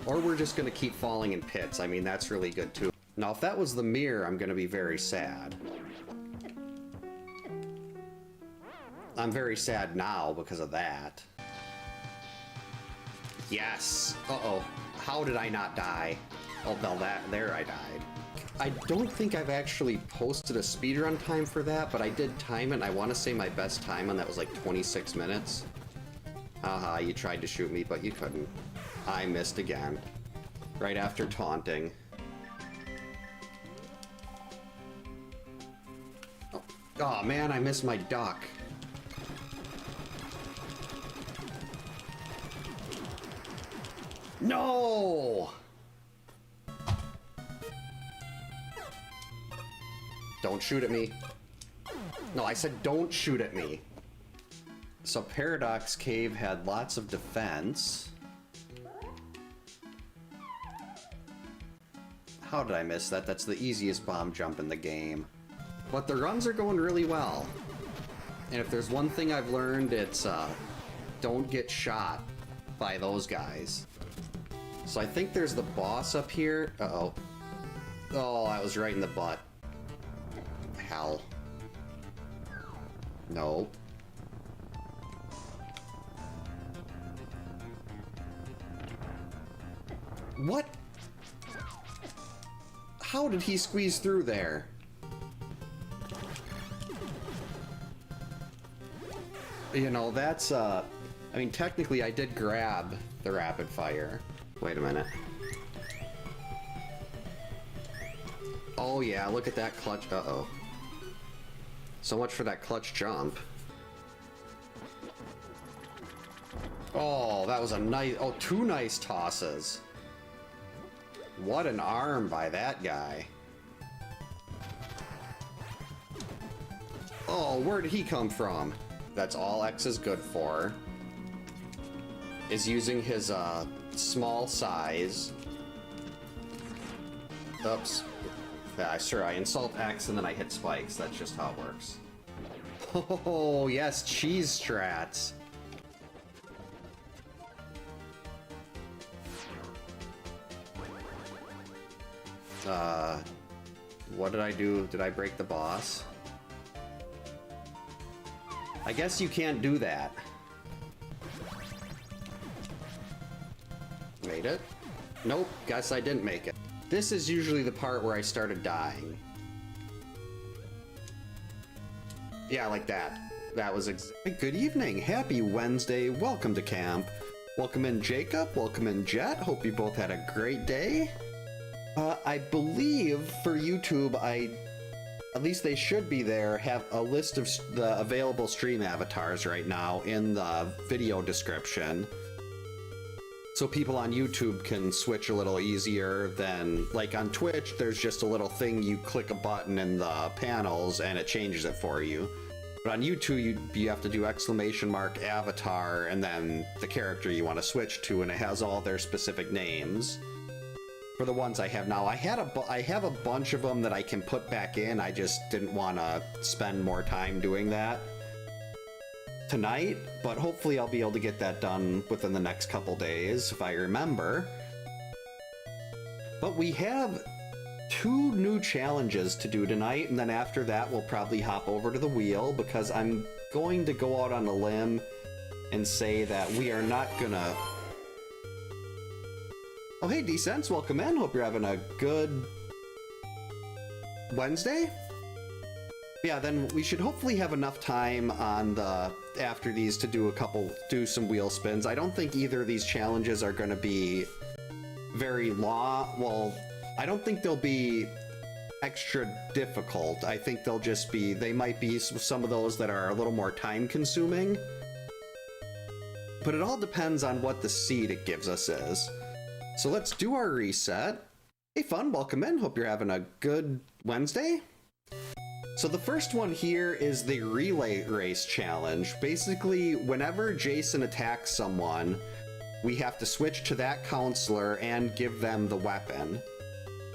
Or we're just gonna keep falling in pits. I mean, that's really good too. Now, if that was the mirror, I'm gonna be very sad. I'm very sad now because of that. Yes! Uh-oh. How did I not die? Oh, no, there I died. I don't think I've actually posted a speedrun time for that, but I did time it, and I want to say my best time on that was like 26 minutes. Haha, you tried to shoot me, but you couldn't. I missed again. Right after taunting. Oh man, I missed my duck. No! Don't shoot at me. No, I said don't shoot at me. So Paradox Cave had lots of defense. How did I miss that? That's the easiest bomb jump in the game. But the runs are going really well. And if there's one thing I've learned, it's don't get shot by those guys. So I think there's the boss up here. Uh-oh. Oh, I was right in the butt. Hell. No. What? How did he squeeze through there? You know, that's, I mean, technically I did grab the rapid fire. Wait a minute. Oh yeah, look at that clutch. Uh-oh. So much for that clutch jump. Oh, that was a nice... Oh, two nice tosses. What an arm by that guy. Oh, where did he come from? That's all X is good for. Is using his, small size. Oops. Yeah, sure, I insult X and then I hit spikes. That's just how it works. Oh, yes, cheese strats. What did I do? Did I break the boss? I guess you can't do that. Made it? Nope, guess I didn't make it. This is usually the part where I started dying. Yeah, like that. That was good evening, happy Wednesday, welcome to camp. Welcome in Jacob, welcome in Jet, hope you both had a great day. I believe for YouTube, at least they should be there, have a list of the available stream avatars right now in the video description. So people on YouTube can switch a little easier than, like on Twitch, there's just a little thing, you click a button in the panels and it changes it for you. But on YouTube, you have to do !avatar and then the character you want to switch to, and it has all their specific names. For the ones I have now, I have a bunch of them that I can put back in. I just didn't want to spend more time doing that tonight, but hopefully I'll be able to get that done within the next couple days if I remember. But we have 2 new challenges to do tonight, and then after that we'll probably hop over to the wheel, because I'm going to go out on a limb and say that we are not gonna... Oh, hey, D-Sense, welcome in. Hope you're having a good Wednesday. Yeah, then we should hopefully have enough time on the after these to do some wheel spins. I don't think either of these challenges are going to be very long. Well, I don't think they'll be extra difficult. I think they'll just be, they might be some of those that are a little more time consuming. But it all depends on what the seed it gives us is. So let's do our reset. Hey Fun, welcome in. Hope you're having a good Wednesday. So the first one here is the relay race challenge. Basically, whenever Jason attacks someone, we have to switch to that counselor and give them the weapon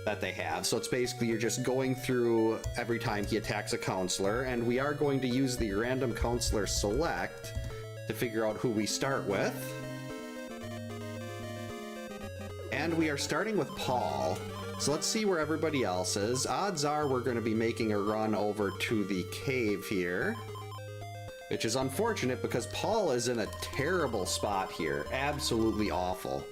that they have. So it's basically you're just going through every time he attacks a counselor, and we are going to use the random counselor select to figure out who we start with. And we are starting with Paul. So let's see where everybody else is. Odds are we're going to be making a run over to the cave here. Which is unfortunate because Paul is in a terrible spot here. Absolutely awful.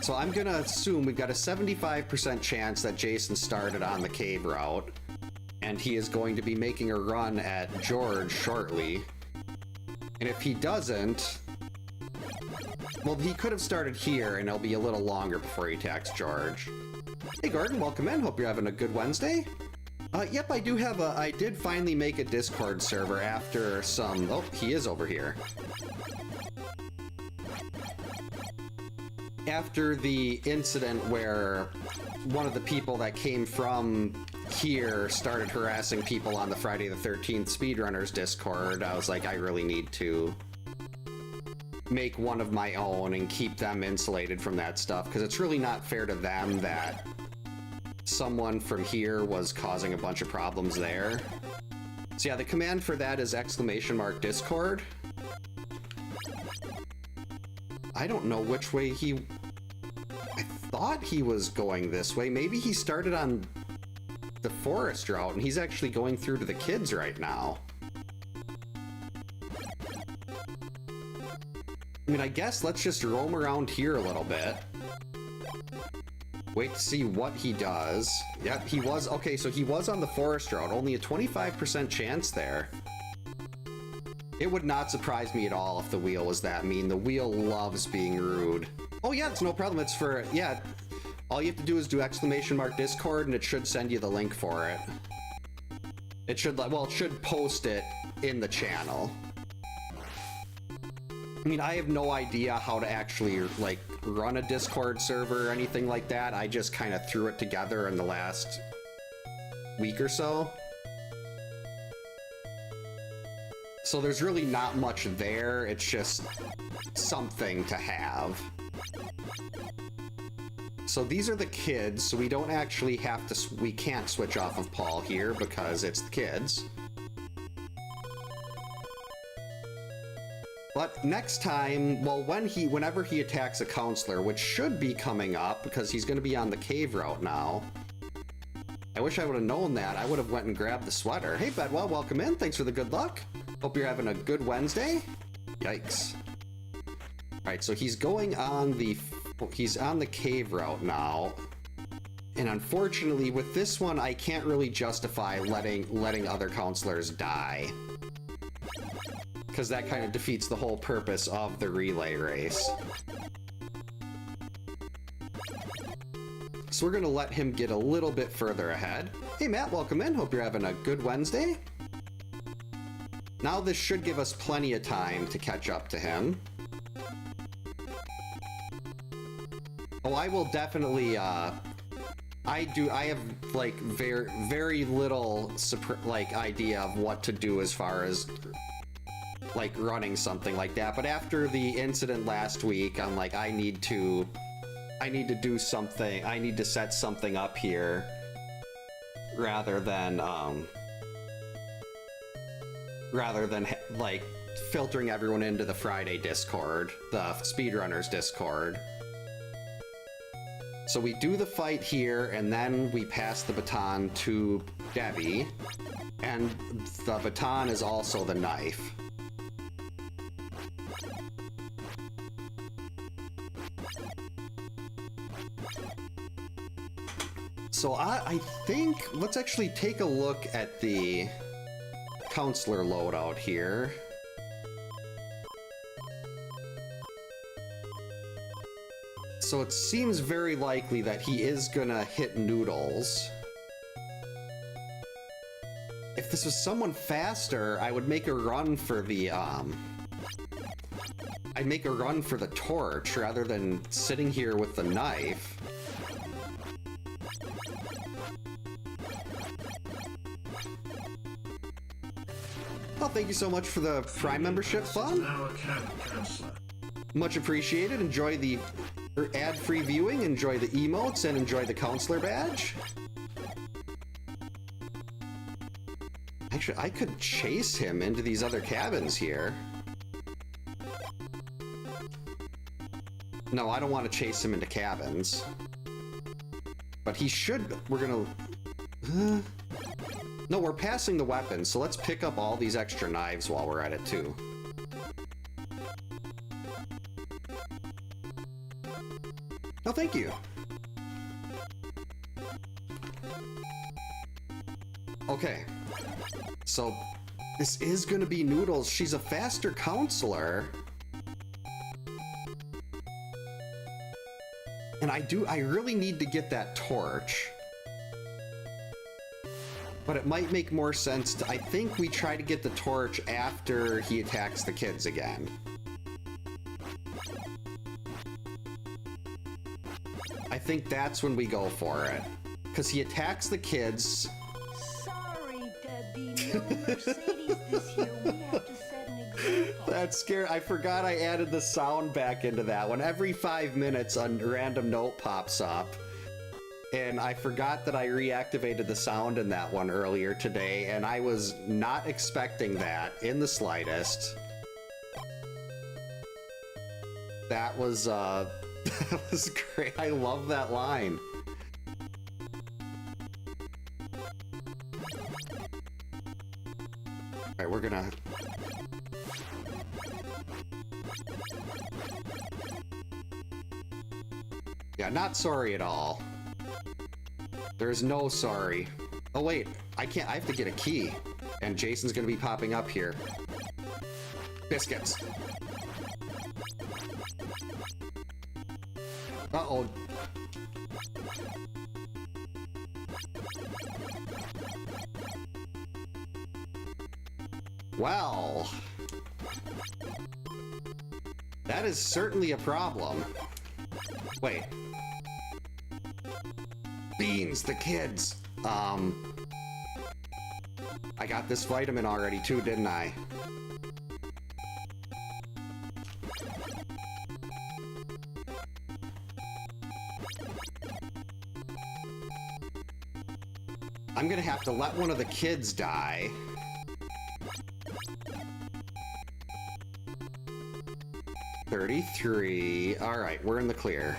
So I'm gonna assume we've got a 75% chance that Jason started on the cave route. And he is going to be making a run at George shortly. And if he doesn't... well, he could have started here and it'll be a little longer before he attacks George. Hey Gordon, welcome in. Hope you're having a good Wednesday. Yep, I did finally make a Discord server after some... oh, he is over here. After the incident where one of the people that came from here started harassing people on the Friday the 13th Speedrunners Discord, I was like, I really need to make one of my own and keep them insulated from that stuff, because it's really not fair to them that someone from here was causing a bunch of problems there. So yeah, the command for that is !Discord. I don't know which way he... I thought he was going this way. Maybe he started on the forest route and he's actually going through to the kids right now. I mean, I guess let's just roam around here a little bit. Wait to see what he does. Yep, he was... okay, so he was on the forest route. Only a 25% chance there. It would not surprise me at all if the wheel was that mean. The wheel loves being rude. Oh yeah, it's no problem. It's for... yeah, all you have to do is do !Discord and it should send you the link for it. It should... well, it should post it in the channel. I mean, I have no idea how to actually, like, run a Discord server or anything like that. I just kind of threw it together in the last week or so. So there's really not much there. It's just something to have. So these are the kids, so we don't actually have to... we can't switch off of Paul here because it's the kids. But next time, well, whenever he attacks a counselor, which should be coming up because he's going to be on the cave route now. I wish I would have known that. I would have went and grabbed the sweater. Hey, Bedwell, welcome in. Thanks for the good luck. Hope you're having a good Wednesday. Yikes. All right, so he's going on the... he's on the cave route now. And unfortunately, with this one, I can't really justify letting other counselors die, because that kind of defeats the whole purpose of the relay race. So we're gonna let him get a little bit further ahead. Hey Matt, welcome in. Hope you're having a good Wednesday. Now this should give us plenty of time to catch up to him. Oh, I will definitely, I have, like, very little, like, idea of what to do as far as, like, running something like that. But after the incident last week, I'm like, I need to do something. I need to set something up here rather than like filtering everyone into the Friday Discord, the Speedrunners Discord. So we do the fight here, and then we pass the baton to Debbie, and the baton is also the knife. So I think, let's actually take a look at the counselor loadout here. So it seems very likely that he is gonna hit Noodles. If this was someone faster, I would make a run for the, I'd make a run for the torch rather than sitting here with the knife. Oh, thank you so much for the Prime membership, Fun. Much appreciated. Enjoy the ad-free viewing, enjoy the emotes, and enjoy the counselor badge. Actually, I could chase him into these other cabins here. No, I don't want to chase him into cabins. But he should... We're gonna... No, we're passing the weapons, so let's pick up all these extra knives while we're at it, too. Oh, thank you. Okay. So, this is gonna be Noodles. She's a faster counselor. And I really need to get that torch. But it might make more sense to, I think we try to get the torch after he attacks the kids again. I think that's when we go for it. Because he attacks the kids. Sorry, Debbie, no Mercedes this year. We have to set an example. That's scary. I forgot I added the sound back into that one. Every 5 minutes a random note pops up. And I forgot that I reactivated the sound in that one earlier today, and I was not expecting that in the slightest. That was, that was great. I love that line. Alright, we're gonna... Yeah, not sorry at all. There's no sorry. Oh wait, I can't, I have to get a key. And Jason's gonna be popping up here. Biscuits. Uh-oh. Well. That is certainly a problem. Wait. Beans, the kids. I got this vitamin already too, didn't I? I'm gonna have to let one of the kids die. $33. All right, we're in the clear.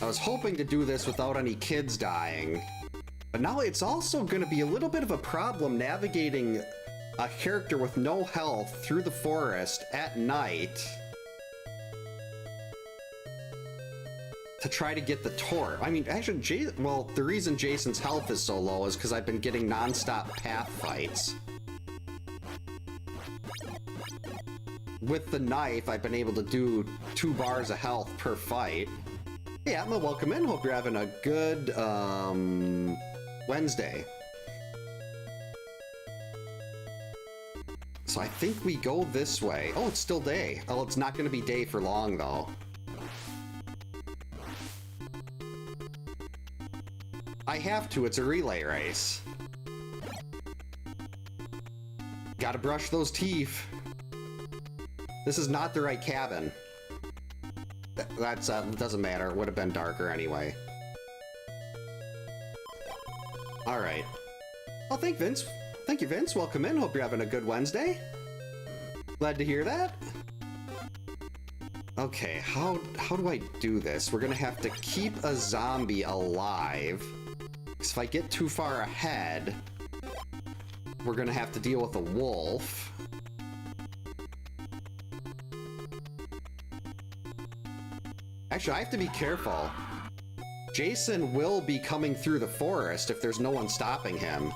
I was hoping to do this without any kids dying, but now it's also going to be a little bit of a problem navigating a character with no health through the forest at night to try to get the torch. I mean, actually, well, the reason Jason's health is so low is because I've been getting non-stop path fights. With the knife, I've been able to do 2 bars of health per fight. Hey, Atma, welcome in. Hope you're having a good, Wednesday. So I think we go this way. Oh, it's still day. Oh, it's not going to be day for long, though. I have to. It's a relay race. Gotta brush those teeth. This is not the right cabin. That's, doesn't matter. It would have been darker anyway. Alright. Oh, thank you, Vince. Welcome in. Hope you're having a good Wednesday. Glad to hear that. Okay, how do I do this? We're gonna have to keep a zombie alive. Because if I get too far ahead, we're gonna have to deal with a wolf. Actually, I have to be careful. Jason will be coming through the forest if there's no one stopping him.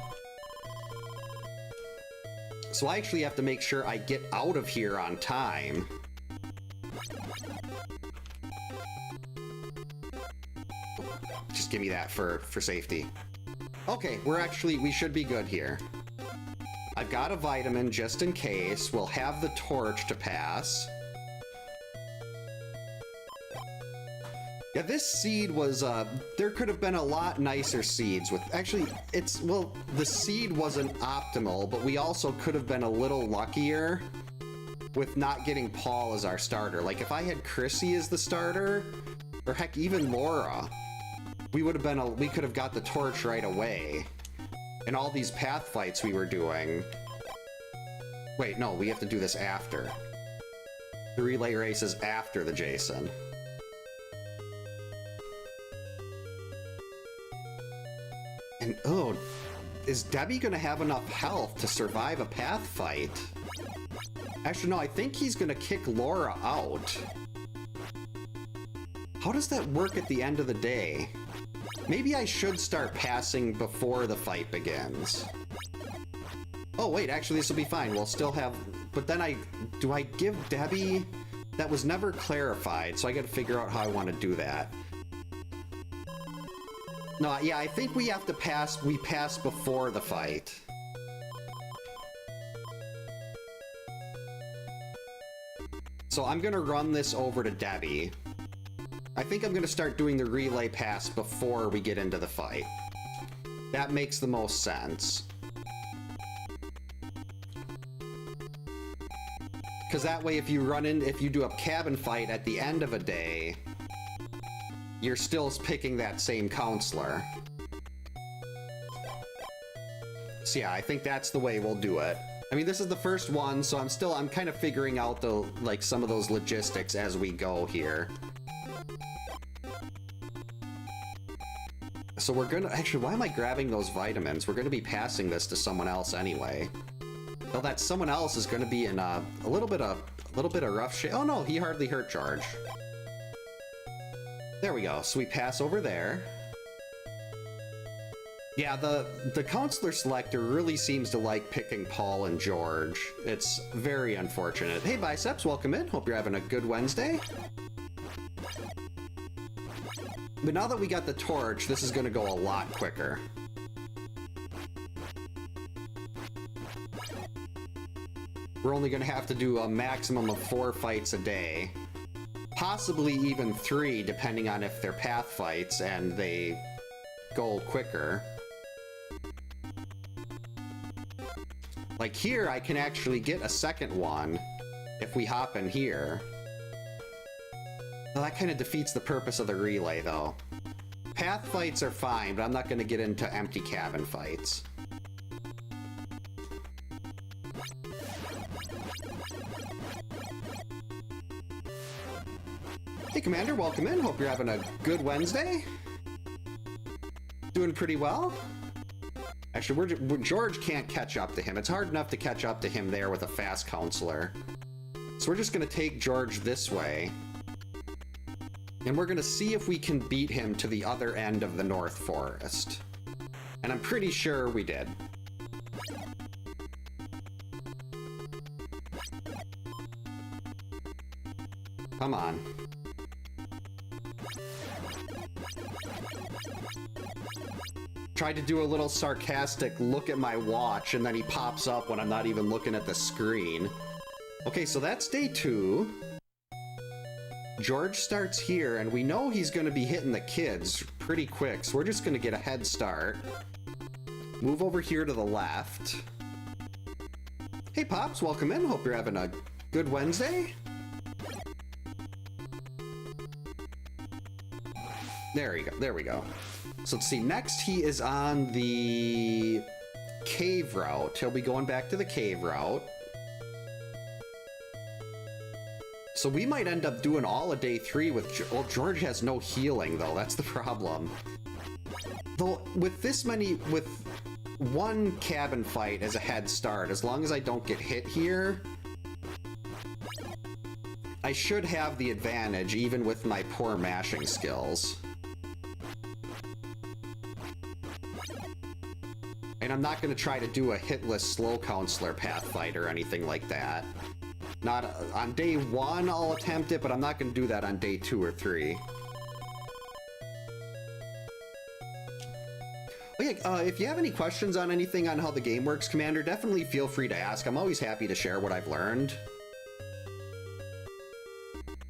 So I actually have to make sure I get out of here on time. Just give me that for safety. Okay, we should be good here. I've got a vitamin just in case. We'll have the torch to pass. Yeah, this seed was, there could have been a lot nicer seeds with, actually, well, the seed wasn't optimal, but we also could have been a little luckier with not getting Paul as our starter. Like, if I had Crissy as the starter, or heck, even Laura, we could have got the torch right away. And all these path fights we were doing. Wait, no, we have to do this after. The relay race is after the Jason. And, oh, is Debbie gonna have enough health to survive a path fight? Actually, no, I think he's gonna kick Laura out. How does that work at the end of the day? Maybe I should start passing before the fight begins. Oh, wait, actually, this will be fine. We'll still have... But then do I give Debbie... That was never clarified, so I gotta figure out how I want to do that. No, yeah, I think we have to pass... We pass before the fight. So I'm gonna run this over to Debbie. I think I'm gonna start doing the relay pass before we get into the fight. That makes the most sense. Because that way, if you do a cabin fight at the end of a day, you're still picking that same counselor. So yeah, I think that's the way we'll do it. I mean, this is the first one, so I'm kind of figuring out some of those logistics as we go here. So we're gonna, actually, why am I grabbing those vitamins? We're gonna be passing this to someone else anyway. Well, that someone else is gonna be in a little bit of rough shape. Oh no, he hardly hurt George. There we go, so we pass over there. Yeah, the counselor selector really seems to like picking Paul and George. It's very unfortunate. Hey Biceps, welcome in. Hope you're having a good Wednesday. But now that we got the torch, this is gonna go a lot quicker. We're only gonna have to do a maximum of 4 fights a day. Possibly even 3, depending on if they're path fights and they go quicker. Like here, I can actually get a second one if we hop in here. Well, that kind of defeats the purpose of the relay, though. Path fights are fine, but I'm not going to get into empty cabin fights. Hey, Commander, welcome in. Hope you're having a good Wednesday. Doing pretty well. Actually, George can't catch up to him. It's hard enough to catch up to him there with a fast counselor. So we're just going to take George this way. And we're going to see if we can beat him to the other end of the North Forest. And I'm pretty sure we did. Come on. Tried to do a little sarcastic look at my watch, and then he pops up when I'm not even looking at the screen. Okay, so that's day 2. George starts here, and we know he's going to be hitting the kids pretty quick, so we're just going to get a head start. Move over here to the left. Hey, Pops, welcome in. Hope you're having a good Wednesday. There we go. So let's see, next he is on the cave route. He'll be going back to the cave route. So we might end up doing all of day 3 with... Well, George has no healing, though. That's the problem. Though, with this many... With one cabin fight as a head start, as long as I don't get hit here, I should have the advantage, even with my poor mashing skills. And I'm not going to try to do a hitless slow counselor path fight or anything like that. Not on day 1, I'll attempt it, but I'm not going to do that on day 2 or 3. Oh yeah, if you have any questions on anything on how the game works, Commander, definitely feel free to ask. I'm always happy to share what I've learned.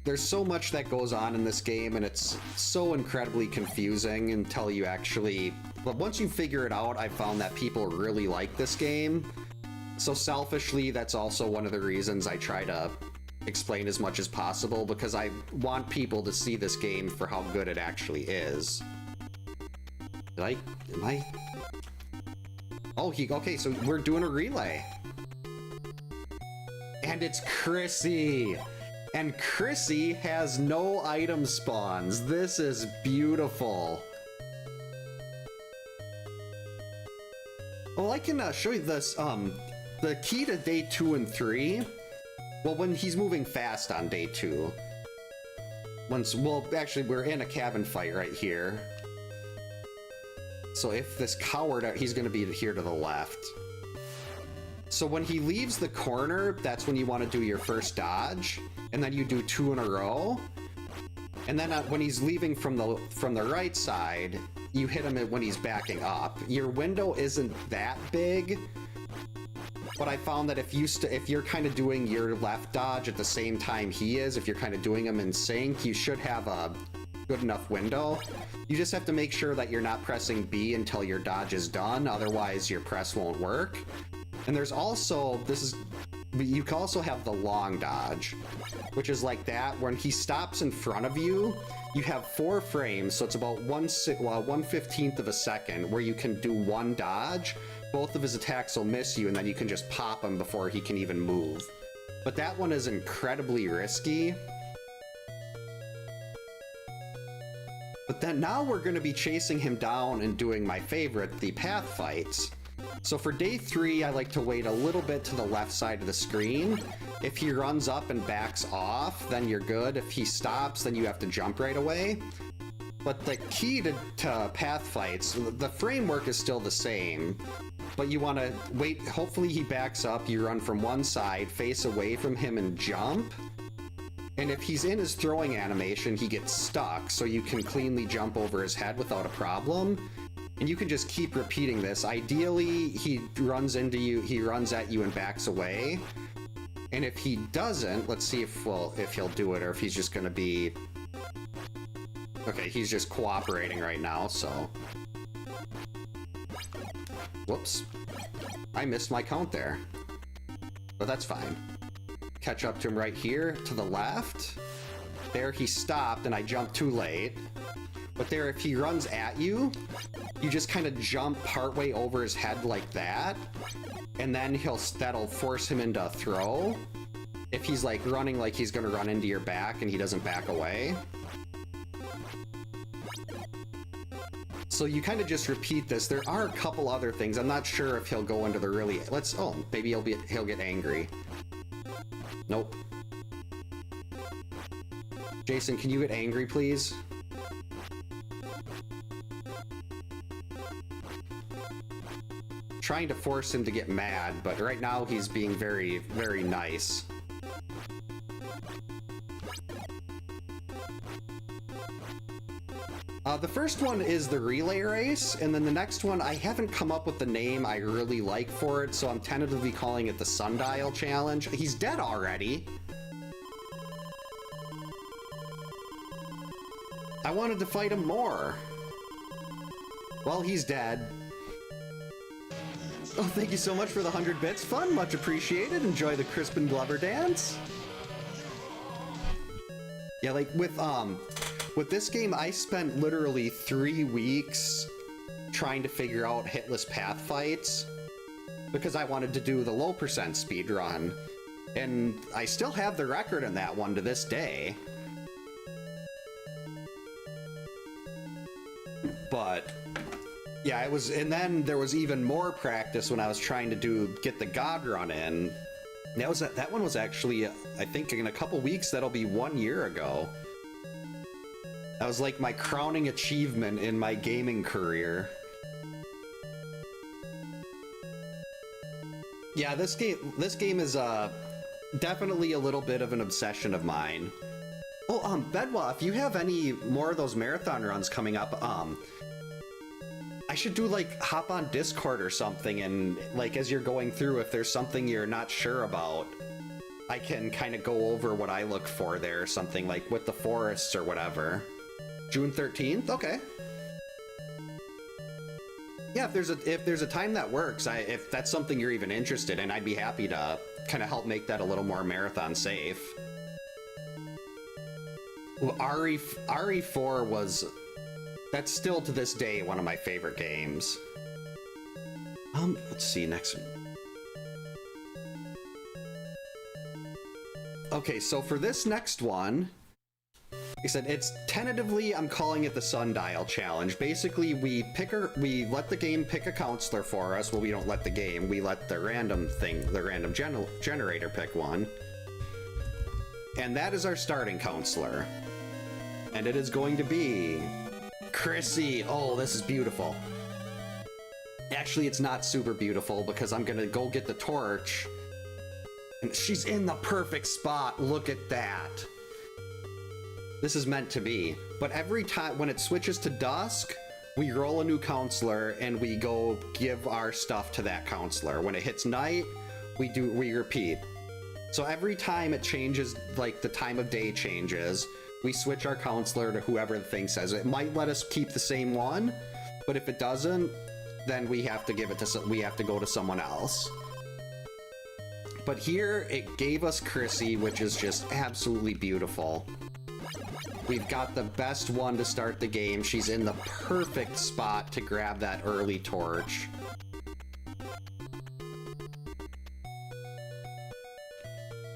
There's so much that goes on in this game, and it's so incredibly confusing until you actually... But once you figure it out, I found that people really like this game. So selfishly, that's also one of the reasons I try to explain as much as possible, because I want people to see this game for how good it actually is. Am I? Oh, okay, so we're doing a relay. And it's Crissy. And Crissy has no item spawns. This is beautiful. Well, I can show you this. The key to day 2 and 3. Well, when he's moving fast on day 2. Well, actually, we're in a cabin fight right here. So if this coward, he's going to be here to the left. So when he leaves the corner, that's when you want to do your first dodge, and then you do 2 in a row. And then when he's leaving from the right side, you hit him when he's backing up. Your window isn't that big, but I found that if you're kind of doing your left dodge at the same time he is, if you're kind of doing them in sync, you should have a good enough window. You just have to make sure that you're not pressing B until your dodge is done, otherwise your press won't work. And there's also, you can also have the long dodge, which is like that. When he stops in front of you, you have 4 frames, so it's about 1/15 of a second where you can do 1 dodge. Both of his attacks will miss you, and then you can just pop him before he can even move. But that one is incredibly risky. But then now we're going to be chasing him down and doing my favorite, the path fights. So for day 3, I like to wait a little bit to the left side of the screen. If he runs up and backs off, then you're good. If he stops, then you have to jump right away. But the key to path fights, the framework is still the same, but you want to wait. Hopefully he backs up, you run from one side, face away from him and jump. And if he's in his throwing animation, he gets stuck, so you can cleanly jump over his head without a problem. And you can just keep repeating this. Ideally, he runs into you, he runs at you and backs away. And if he doesn't, let's see if he'll do it, or if he's just gonna be... Okay, he's just cooperating right now, so... Whoops. I missed my count there. But that's fine. Catch up to him right here, to the left. There, he stopped, and I jumped too late. But there, if he runs at you, you just kind of jump partway over his head like that, and then that'll force him into a throw. If he's like running like he's gonna run into your back and he doesn't back away. So you kind of just repeat this. There are a couple other things. I'm not sure if he'll go into the really... maybe he'll get angry. Nope. Jason, can you get angry, please? Trying to force him to get mad, but right now he's being very, very nice. The first one is the relay race, and then the next one, I haven't come up with the name I really like for it, so I'm tentatively calling it the Sundial Challenge. He's dead already. I wanted to fight him more. Well, he's dead. Oh, thank you so much for the 100 bits. Fun, much appreciated. Enjoy the Crispin Glover dance. Yeah, like with this game, I spent literally 3 weeks trying to figure out hitless path fights because I wanted to do the low percent speed run, and I still have the record in that one to this day. But yeah, it was, and then there was even more practice when I was trying to get the God run in. That one was actually, I think in a couple weeks, that'll be 1 year ago. That was like my crowning achievement in my gaming career. Yeah, this game is definitely a little bit of an obsession of mine. Oh, Bedwa, if you have any more of those marathon runs coming up, I should do like hop on Discord or something, and like as you're going through, if there's something you're not sure about, I can kind of go over what I look for there or something, like with the forests or whatever. June 13th? Okay. Yeah, if there's a time that works, if that's something you're even interested in, I'd be happy to kind of help make that a little more marathon safe. Well, RE4 was... That's still to this day one of my favorite games. Let's see, next one. Okay, so for this next one, I said it's tentatively, I'm calling it the Sundial Challenge. Basically, we let the game pick a counselor for us. Well, we don't let the game, we let the random generator pick one. And that is our starting counselor. And it is going to be Crissy. Oh, this is beautiful. Actually, it's not super beautiful because I'm gonna go get the torch. And she's in the perfect spot. Look at that. This is meant to be. But every time when it switches to dusk, we roll a new counselor and we go give our stuff to that counselor. When it hits night, we repeat. So every time it changes, like the time of day changes, we switch our counselor to whoever the thing says. It might let us keep the same one, but if it doesn't, then we have to go to someone else. But here it gave us Crissy, which is just absolutely beautiful. We've got the best one to start the game. She's in the perfect spot to grab that early torch.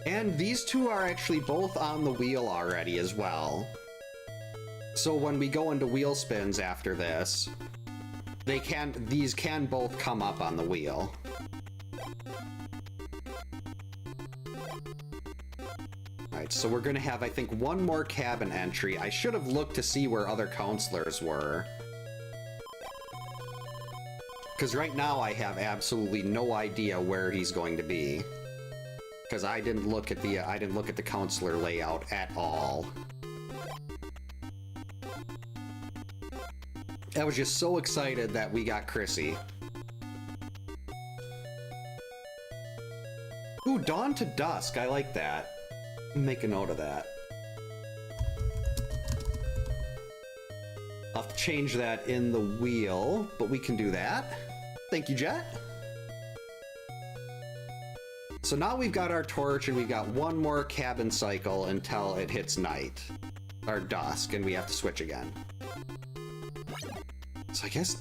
And these two are actually both on the wheel already as well. So when we go into wheel spins after this, these can both come up on the wheel. Alright, so we're gonna have, I think, one more cabin entry. I should have looked to see where other counselors were. Because right now I have absolutely no idea where he's going to be. Because I didn't look at the counselor layout at all. I was just so excited that we got Crissy. Ooh, dawn to dusk. I like that. Make a note of that. I'll have to change that in the wheel, but we can do that. Thank you, Jet. So now we've got our torch and we've got one more cabin cycle until it hits night. Or dusk, and we have to switch again. So I guess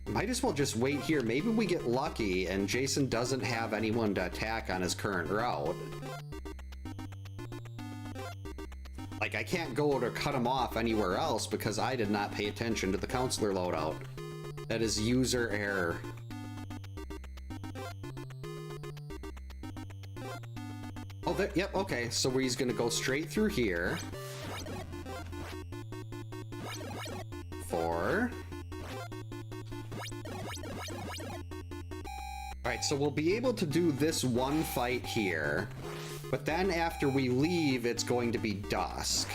might as well just wait here. Maybe we get lucky and Jason doesn't have anyone to attack on his current route. Like, I can't go to cut him off anywhere else because I did not pay attention to the counselor loadout. That is user error. Oh, yep, okay. So he's gonna go straight through here. 4. Alright, so we'll be able to do this one fight here. But then after we leave, it's going to be dusk.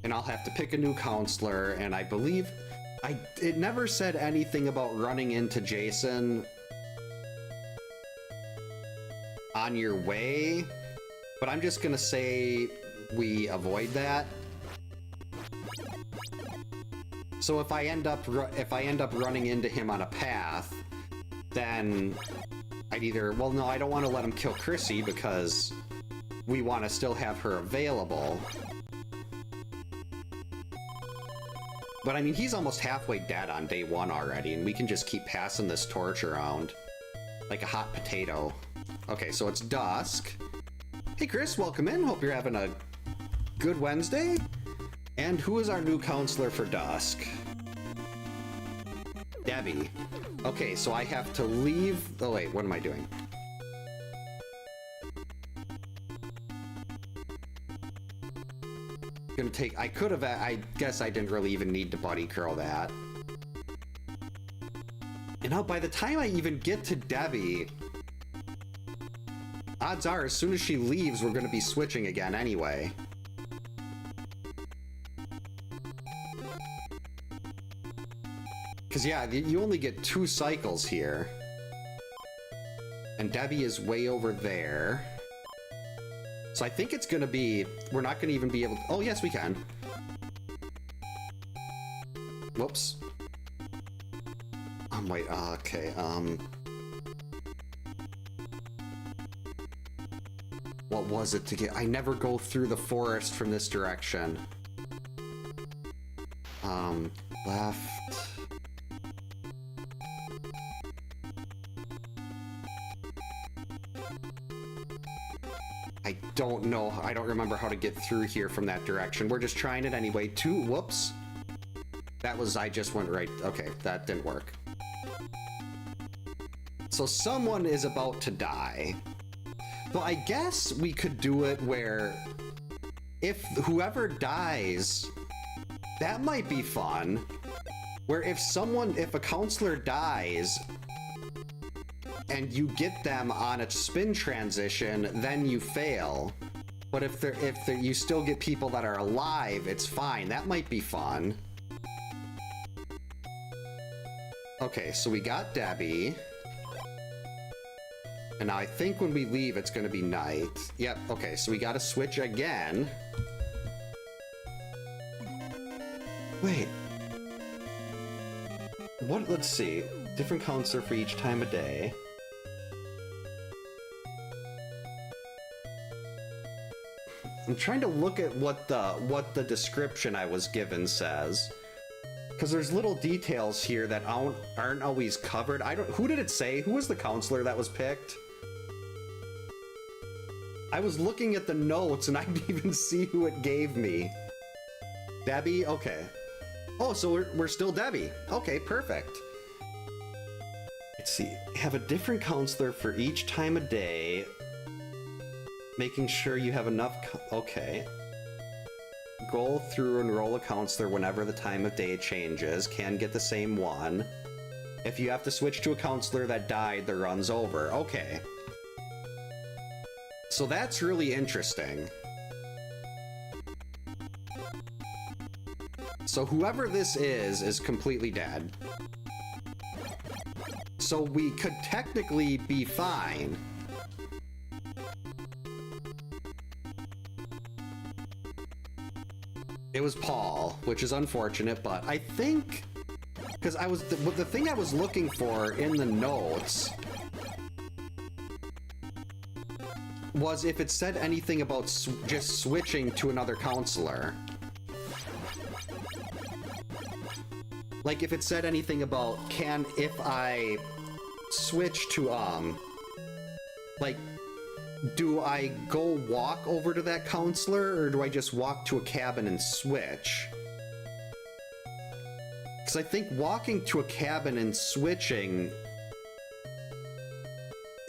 And I'll have to pick a new counselor, and I believe... it never said anything about running into Jason on your way, but I'm just gonna say we avoid that. So if I end up running into him on a path, then I'd either... Well, no, I don't want to let him kill Crissy because we want to still have her available. But I mean, he's almost halfway dead on day 1 already, and we can just keep passing this torch around like a hot potato. Okay, so it's dusk. Hey Chris, welcome in. Hope you're having a good Wednesday. And who is our new counselor for dusk? Debbie. Okay, so I have to leave... Oh wait, what am I doing? Gonna take... I could have... I guess I didn't really even need to buddy curl that. And now by the time I even get to Debbie... Odds are, as soon as she leaves, we're gonna be switching again anyway. Because, yeah, you only get 2 cycles here. And Debbie is way over there. So I think it's gonna be... We're not gonna even be able to... Oh, yes, we can. Whoops. Wait, okay, what was it to get? I never go through the forest from this direction. Left. I don't know. I don't remember how to get through here from that direction. We're just trying it anyway. Whoops. That was, I just went right. Okay, that didn't work. So someone is about to die. Well, I guess we could do it where if whoever dies, that might be fun. Where if a counselor dies and you get them on a spin transition, then you fail. But if you still get people that are alive, it's fine. That might be fun. Okay, so we got Debbie. And now I think when we leave, it's gonna be night. Yep, okay, so we gotta switch again. Wait. What, let's see. Different counselor for each time of day. I'm trying to look at what the description I was given says. Because there's little details here that aren't always covered. Who did it say? Who was the counselor that was picked? I was looking at the notes and I didn't even see who it gave me. Debbie? Okay. Oh, so we're still Debbie. Okay, perfect. Let's see. Have a different counselor for each time of day. Making sure you have enough. Okay. Go through and roll a counselor whenever the time of day changes. Can get the same one. If you have to switch to a counselor that died, the run's over. Okay. So that's really interesting. So whoever this is completely dead. So we could technically be fine. It was Paul, which is unfortunate, but I think because the thing I was looking for in the notes was if it said anything about just switching to another counselor. Like if it said anything about if I switch to like, do I go walk over to that counselor or do I just walk to a cabin and switch? Because I think walking to a cabin and switching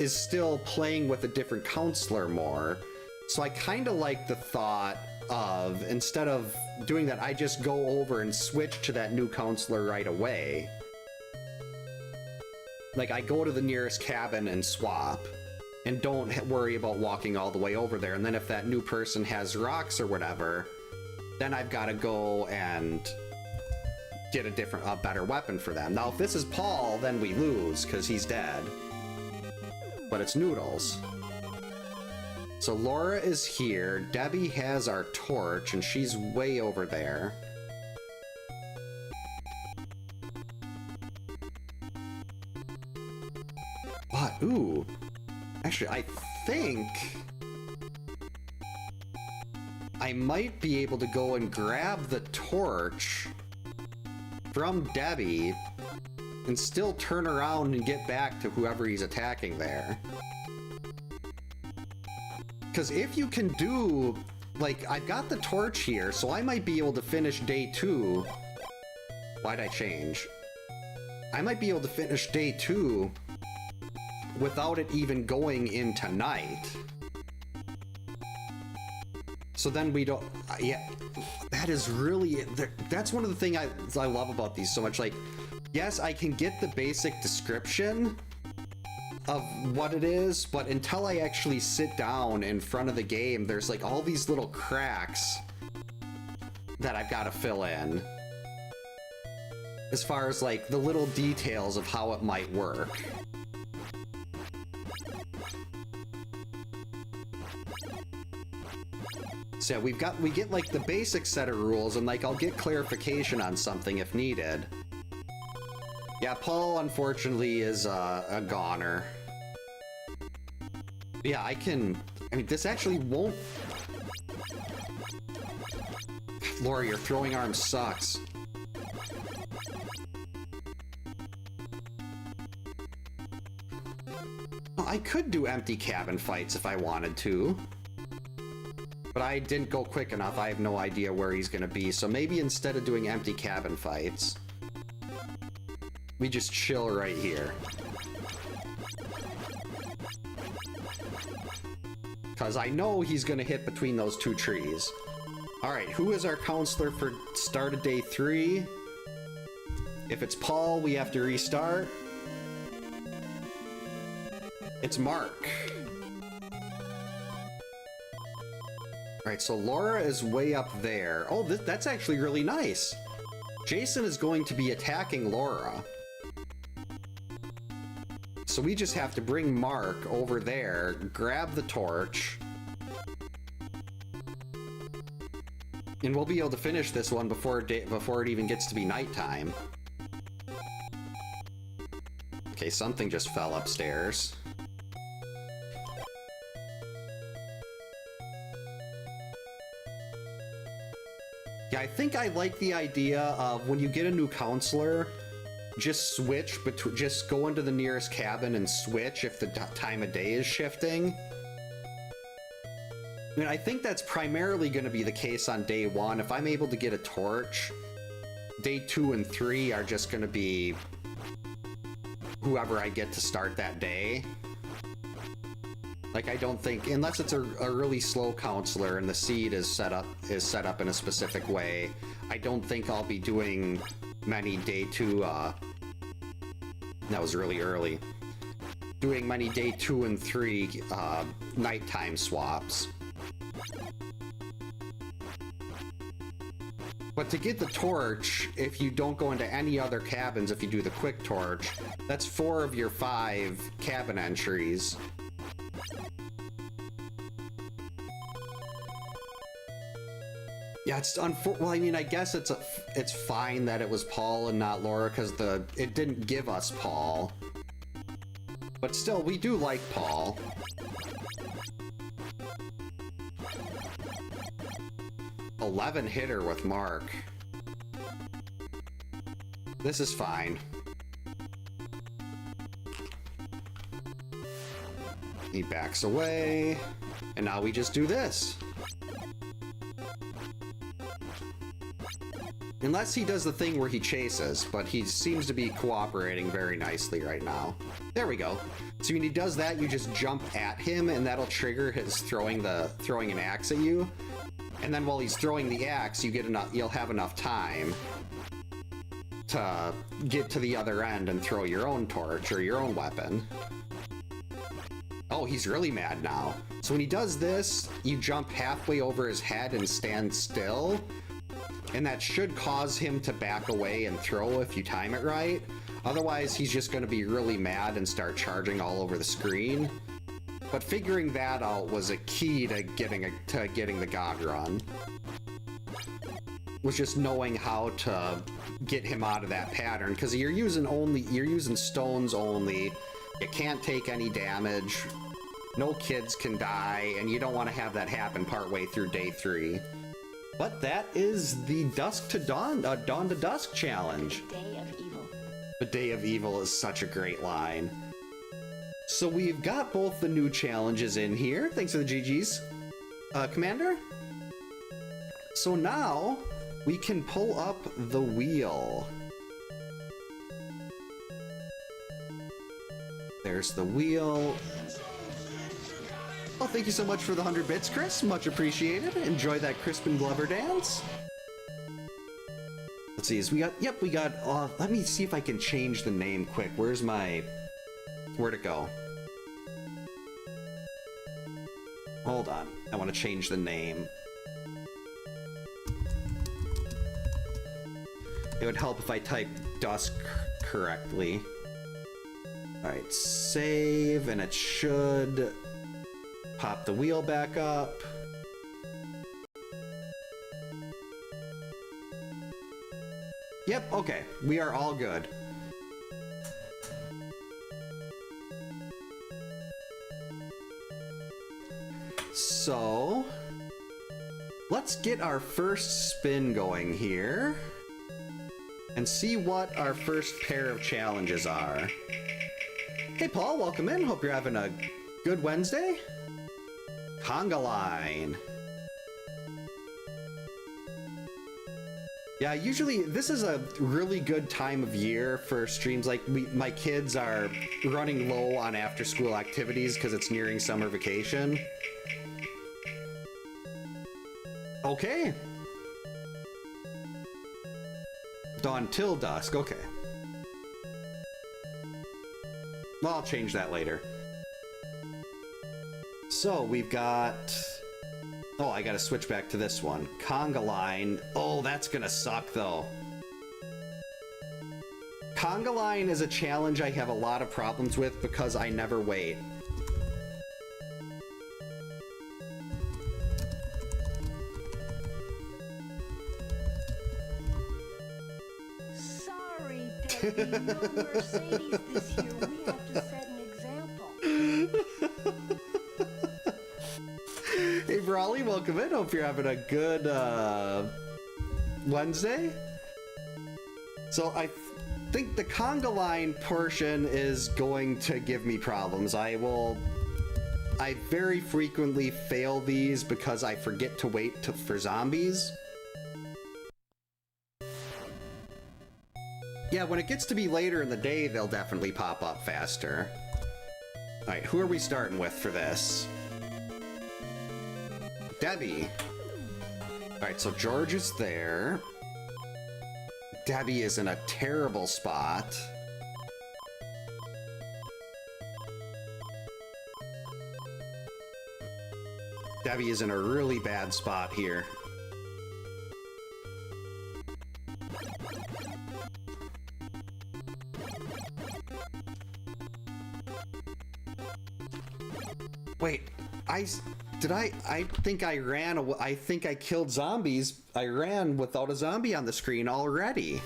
is still playing with a different counselor more. So I kind of like the thought of, instead of doing that, I just go over and switch to that new counselor right away. Like I go to the nearest cabin and swap. And don't worry about walking all the way over there. And then if that new person has rocks or whatever, then I've got to go and get a better weapon for them. Now, if this is Paul, then we lose because he's dead. But it's Noodles. So Laura is here. Debbie has our torch, and she's way over there. What? Ooh. Actually, I think I might be able to go and grab the torch from Debbie and still turn around and get back to whoever he's attacking there. Because if you can do, like, I've got the torch here, so I might be able to finish day 2. Why'd I change? I might be able to finish day 2 without it even going into night. So then we don't, yeah, that is really, that's one of the things I love about these so much. Like, yes, I can get the basic description of what it is, but until I actually sit down in front of the game, there's like all these little cracks that I've got to fill in. As far as like the little details of how it might work. So yeah, we get like the basic set of rules, and like I'll get clarification on something if needed. Yeah, Paul unfortunately is a goner. Yeah, I mean, this actually won't. Laura, your throwing arm sucks. Well, I could do empty cabin fights if I wanted to. But I didn't go quick enough. I have no idea where he's gonna be. So maybe instead of doing empty cabin fights, we just chill right here. Because I know he's gonna hit between those two trees. Alright, who is our counselor for start of day 3? If it's Paul, we have to restart. It's Mark. Alright, so Laura is way up there. Oh, that's actually really nice. Jason is going to be attacking Laura. So we just have to bring Mark over there, grab the torch, and we'll be able to finish this one before it even gets to be nighttime. Okay, something just fell upstairs. Yeah, I think I like the idea of when you get a new counselor, just switch between, just go into the nearest cabin and switch if the time of day is shifting. I mean, I think that's primarily going to be the case on day 1. If I'm able to get a torch, day 2 and 3 are just going to be whoever I get to start that day. Like, I don't think, unless it's a really slow counselor and the seed is set up in a specific way, I don't think I'll be doing many day 2, that was really early, doing many day 2 and 3 nighttime swaps. But to get the torch, if you don't go into any other cabins, if you do the quick torch, that's 4 of your 5 cabin entries. Yeah, it's well, I mean, I guess it's fine that it was Paul and not Laura, because it didn't give us Paul. But still, we do like Paul. "11 hitter with Mark. This is fine. He backs away, and now we just do this. Unless he does the thing where he chases, but he seems to be cooperating very nicely right now. There we go. So when he does that, you just jump at him, and that'll trigger his throwing an axe at you. And then while he's throwing the axe, you'll have enough time to get to the other end and throw your own torch or your own weapon. Oh, he's really mad now. So when he does this, you jump halfway over his head and stand still. And that should cause him to back away and throw if you time it right. Otherwise, he's just going to be really mad and start charging all over the screen. But figuring that out was a key to getting the God run. Was just knowing how to get him out of that pattern, because you're using stones only. You can't take any damage. No kids can die, and you don't want to have that happen partway through day 3. But that is the Dusk to Dawn, Dawn to Dusk challenge. Day of evil. The Day of Evil is such a great line. So we've got both the new challenges in here. Thanks for the GGs, Commander. So now we can pull up the wheel. There's the wheel. Oh, thank you so much for the 100 bits, Chris. Much appreciated. Enjoy that Crispin Glover dance. Let's see, let me see if I can change the name quick. Where'd it go? Hold on, I want to change the name. It would help if I typed Dusk correctly. Alright, save, and it should pop the wheel back up. Yep, okay, we are all good. So, let's get our first spin going here and see what our first pair of challenges are. Hey Paul, welcome in. Hope you're having a good Wednesday. Conga line. Yeah, usually this is a really good time of year for streams. Like my kids are running low on after-school activities because it's nearing summer vacation. Okay. Dawn till dusk, okay. Well, I'll change that later. So we've got... Oh, I gotta switch back to this one. Conga line. Oh, that's gonna suck, though. Conga line is a challenge I have a lot of problems with because I never wait. Sorry, Debbie, no Mercedes this year. We have to set an example. Hey, Brawley, welcome in. Hope you're having a good Wednesday. So I think the conga line portion is going to give me problems. I very frequently fail these because I forget to wait for zombies. Yeah, when it gets to be later in the day, they'll definitely pop up faster. All right, who are we starting with for this? Debbie. All right, so George is there. Debbie is in a terrible spot. Debbie is in a really bad spot here. Wait, I think I killed zombies. I ran without a zombie on the screen already.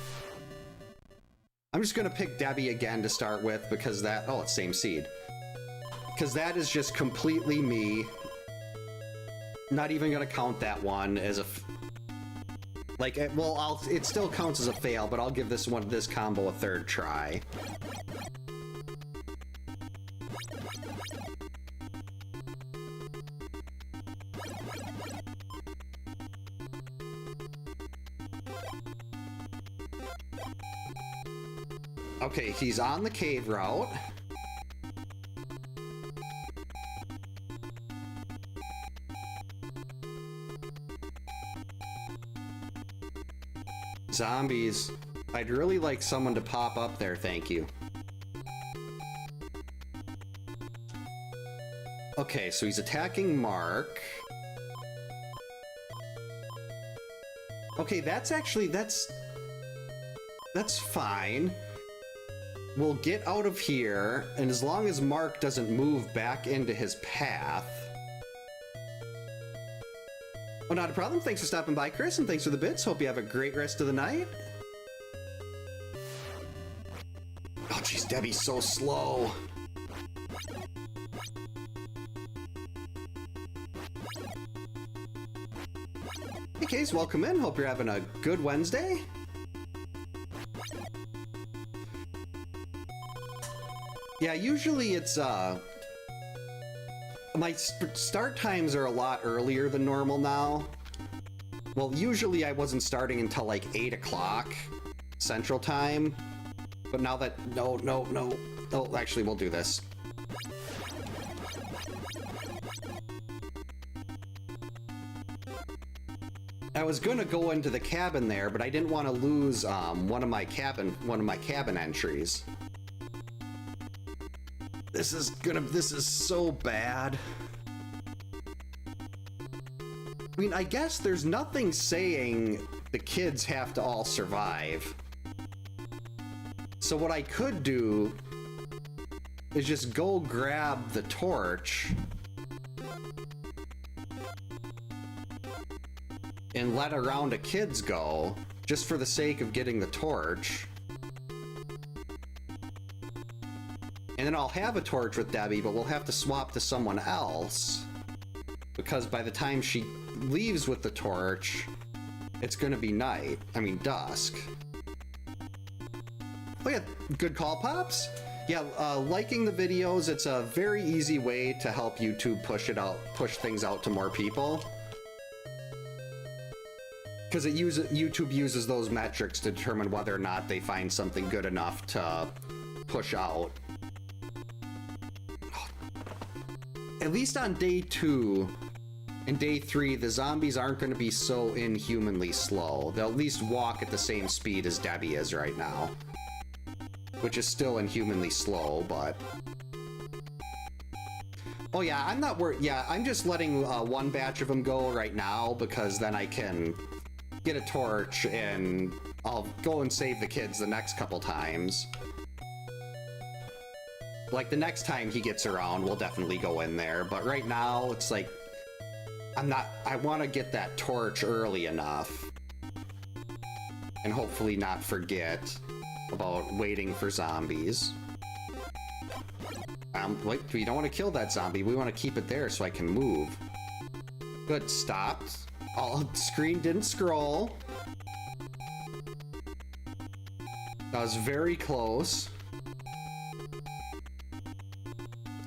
I'm just gonna pick Debbie again to start with because that, oh, it's same seed. Because that is just completely me. Not even gonna count that one as a, like, well, it still counts as a fail, but I'll give this combo a third try. Okay, he's on the cave route. Zombies. I'd really like someone to pop up there, thank you. Okay, so he's attacking Mark. Okay, that's fine. We'll get out of here, and as long as Mark doesn't move back into his path... Oh, not a problem. Thanks for stopping by, Chris, and thanks for the bits. Hope you have a great rest of the night. Oh, jeez, Debbie's so slow. Hey, Case, welcome in. Hope you're having a good Wednesday. Yeah, usually it's, my start times are a lot earlier than normal now. Well, usually I wasn't starting until like 8 o'clock Central Time. But now that, no. Oh, actually, we'll do this. I was gonna go into the cabin there, but I didn't want to lose one of my cabin entries. This is so bad. I mean, I guess there's nothing saying the kids have to all survive. So what I could do is just go grab the torch and let a round of kids go, just for the sake of getting the torch. And then I'll have a torch with Debbie, but we'll have to swap to someone else. Because by the time she leaves with the torch, it's gonna be night. I mean, dusk. Oh yeah, good call, Pops. Yeah, liking the videos, it's a very easy way to help YouTube push things out to more people. because YouTube uses those metrics to determine whether or not they find something good enough to push out. At least on day 2 and day 3, the zombies aren't going to be so inhumanly slow. They'll at least walk at the same speed as Debbie is right now, which is still inhumanly slow, but... Oh yeah, I'm not worried. Yeah, I'm just letting one batch of them go right now, because then I can get a torch and I'll go and save the kids the next couple times. Like, the next time he gets around, we'll definitely go in there, but right now, it's like, I want to get that torch early enough, and hopefully not forget about waiting for zombies. Wait, we don't want to kill that zombie, we want to keep it there so I can move. Good, stopped. Oh, screen didn't scroll. That was very close.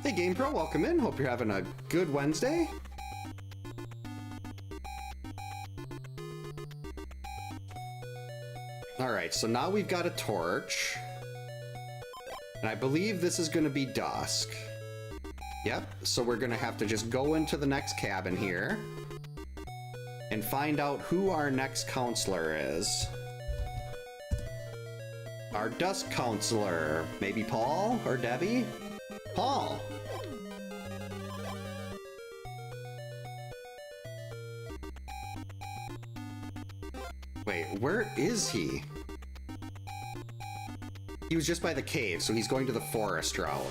Hey GamePro, welcome in. Hope you're having a good Wednesday. Alright, so now we've got a torch. And I believe this is going to be dusk. Yep, so we're going to have to just go into the next cabin here and find out who our next counselor is. Our dusk counselor. Maybe Paul or Debbie? Paul! Wait, where is he? He was just by the cave, so he's going to the forest route.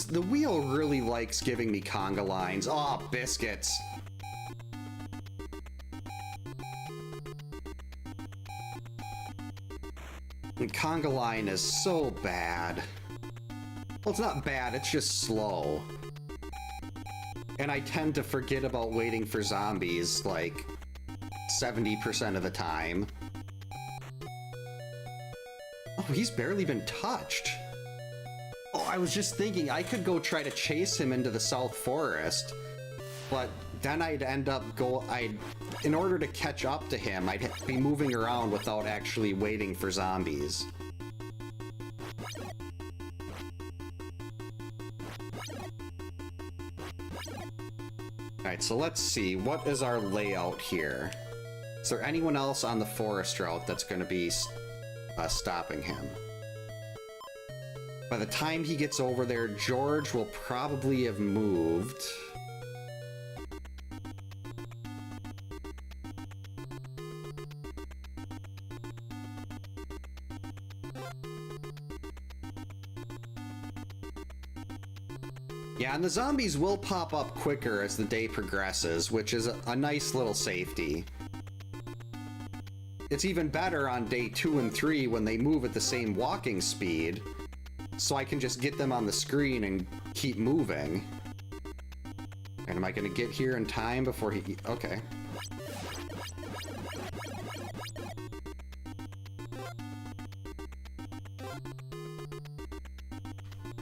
The wheel really likes giving me conga lines. Aw, biscuits. And conga line is so bad. Well, it's not bad, it's just slow. And I tend to forget about waiting for zombies, like, 70% of the time. Oh, he's barely been touched. Oh, I was just thinking I could go try to chase him into the South Forest, but then I'd end up in order to catch up to him, I'd be moving around without actually waiting for zombies. Alright, so let's see, what is our layout here? Is there anyone else on the forest route that's going to be stopping him? By the time he gets over there, George will probably have moved. Yeah, and the zombies will pop up quicker as the day progresses, which is a nice little safety. It's even better on day 2 and 3 when they move at the same walking speed, so I can just get them on the screen and keep moving. And am I gonna get here in time before he... Okay.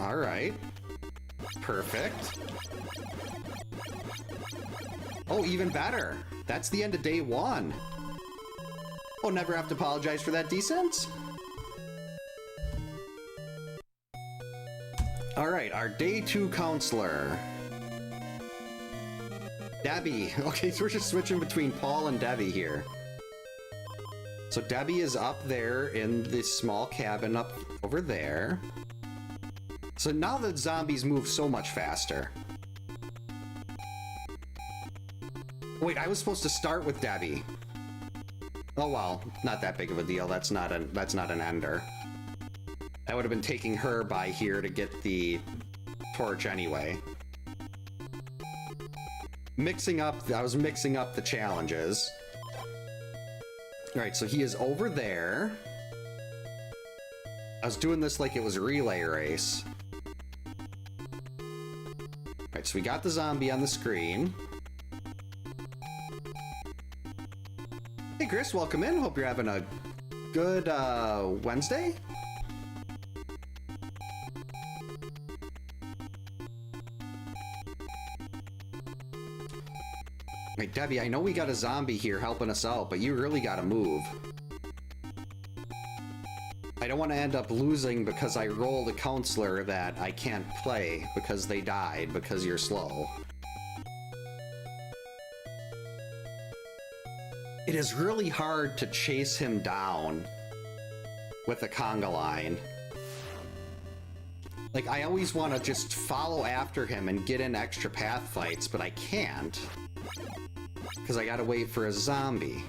Alright. Perfect. Oh, even better. That's the end of day 1. Oh, never have to apologize for that, decent? Alright, our day 2 counselor. Debbie. Okay, so we're just switching between Paul and Debbie here. So Debbie is up there in this small cabin up over there. So now the zombies move so much faster. Wait, I was supposed to start with Debbie. Oh well, not that big of a deal. That's not an ender. I would have been taking her by here to get the torch anyway. I was mixing up the challenges. Alright, so he is over there. I was doing this like it was a relay race. Alright, so we got the zombie on the screen. Hey Chris, welcome in. Hope you're having a good Wednesday. Wait, Debbie, I know we got a zombie here helping us out, but you really gotta move. I don't want to end up losing because I rolled a counselor that I can't play because they died because you're slow. It is really hard to chase him down with a conga line. Like, I always want to just follow after him and get in extra path fights, but I can't. Because I gotta wait for a zombie.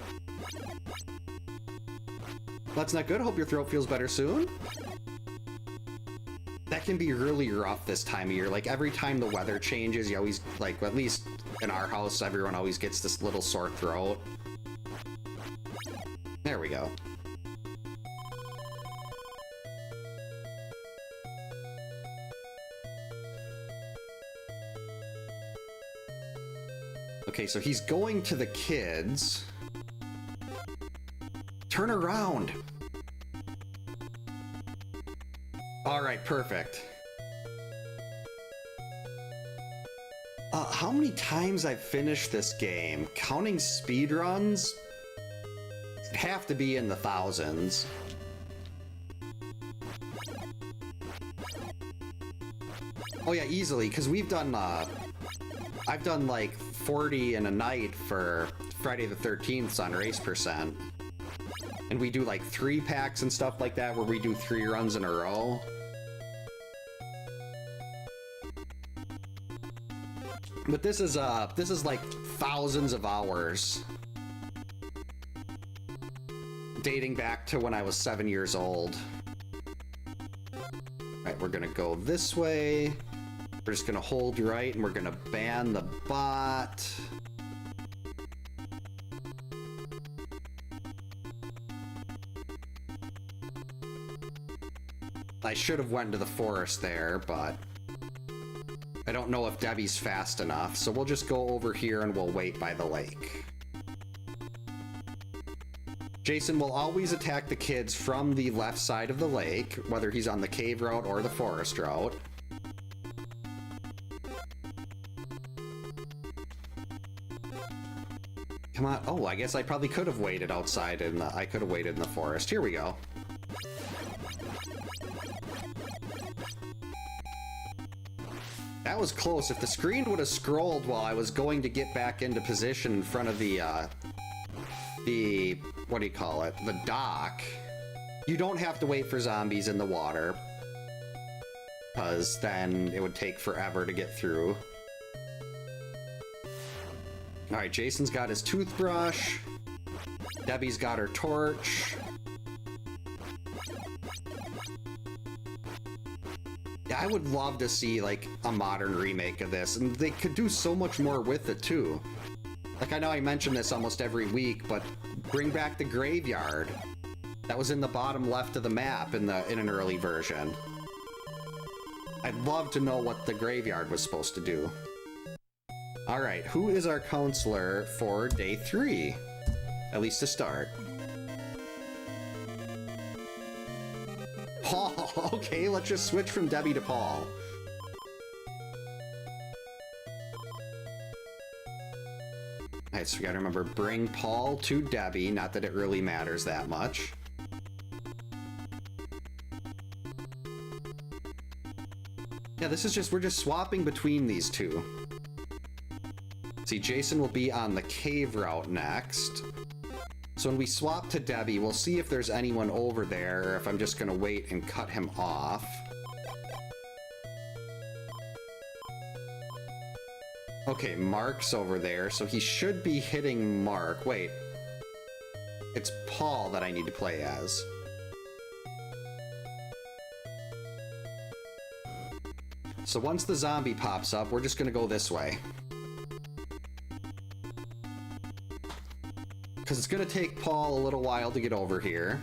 That's not good. Hope your throat feels better soon. That can be really rough this time of year. Like, every time the weather changes, you always, like, at least in our house, everyone always gets this little sore throat. There we go. Okay, so he's going to the kids. Turn around. All right, perfect. How many times I've finished this game? Counting speedruns? It'd have to be in the thousands. Oh yeah, easily, because we've done, I've done like 40 in a night for Friday the 13th on Race Percent. And we do like 3 packs and stuff like that where we do 3 runs in a row. But this is like thousands of hours. Dating back to when I was 7 years old. Alright, we're gonna go this way. We're just gonna hold right and we're gonna ban the bot. I should have went to the forest there, but I don't know if Debbie's fast enough, so we'll just go over here and we'll wait by the lake. Jason will always attack the kids from the left side of the lake, whether he's on the cave route or the forest route. Come on. Oh, I guess I probably could have waited outside and I could have waited in the forest. Here we go. That was close. If the screen would have scrolled while I was going to get back into position in front of the what do you call it? The dock. You don't have to wait for zombies in the water, because then it would take forever to get through. Alright, Jason's got his toothbrush. Debbie's got her torch. Yeah, I would love to see, like, a modern remake of this, and they could do so much more with it, too. Like, I know I mention this almost every week, but bring back the graveyard. That was in the bottom left of the map in an early version. I'd love to know what the graveyard was supposed to do. Alright, who is our counselor for day 3? At least to start. Paul! Okay, let's just switch from Debbie to Paul. Alright, so we gotta remember, bring Paul to Debbie, not that it really matters that much. Yeah, this is just, we're just swapping between these two. See, Jason will be on the cave route next. So when we swap to Debbie, we'll see if there's anyone over there, or if I'm just gonna wait and cut him off. Okay, Mark's over there, so he should be hitting Mark. Wait. It's Paul that I need to play as. So once the zombie pops up, we're just gonna go this way. Because it's gonna take Paul a little while to get over here.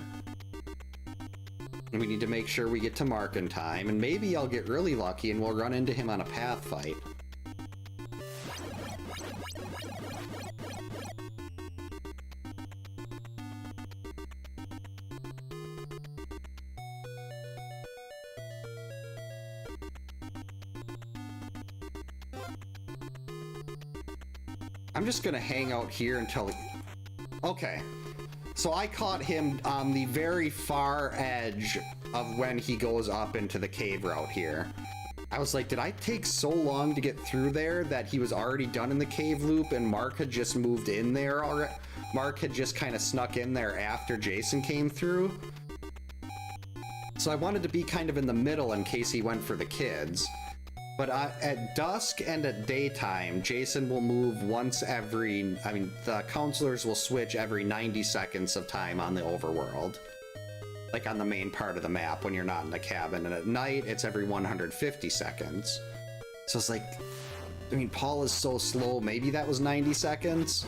And we need to make sure we get to Mark in time, and maybe I'll get really lucky and we'll run into him on a path fight. I'm just gonna hang out here until... Okay. So I caught him on the very far edge of when he goes up into the cave route here. I was like, did I take so long to get through there that he was already done in the cave loop and Mark had just moved in there already? Mark had just kind of snuck in there after Jason came through. So I wanted to be kind of in the middle in case he went for the kids. But at dusk and at daytime, Jason will move once every... I mean, the counselors will switch every 90 seconds of time on the overworld. Like on the main part of the map when you're not in the cabin. And at night, it's every 150 seconds. So it's like... I mean, Paul is so slow. Maybe that was 90 seconds?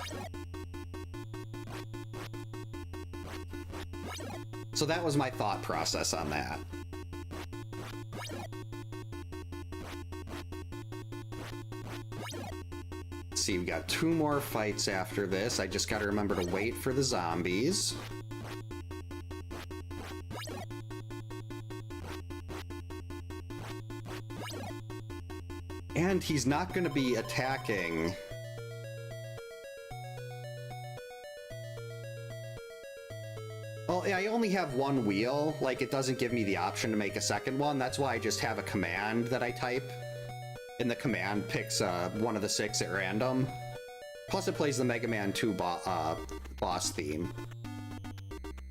So that was my thought process on that. Let's see, we got 2 more fights after this. I just gotta remember to wait for the zombies. And he's not gonna be attacking... Well, I only have 1 wheel. Like, it doesn't give me the option to make a second one. That's why I just have a command that I type. And the command picks one of the 6 at random. Plus, it plays the Mega Man 2 boss theme.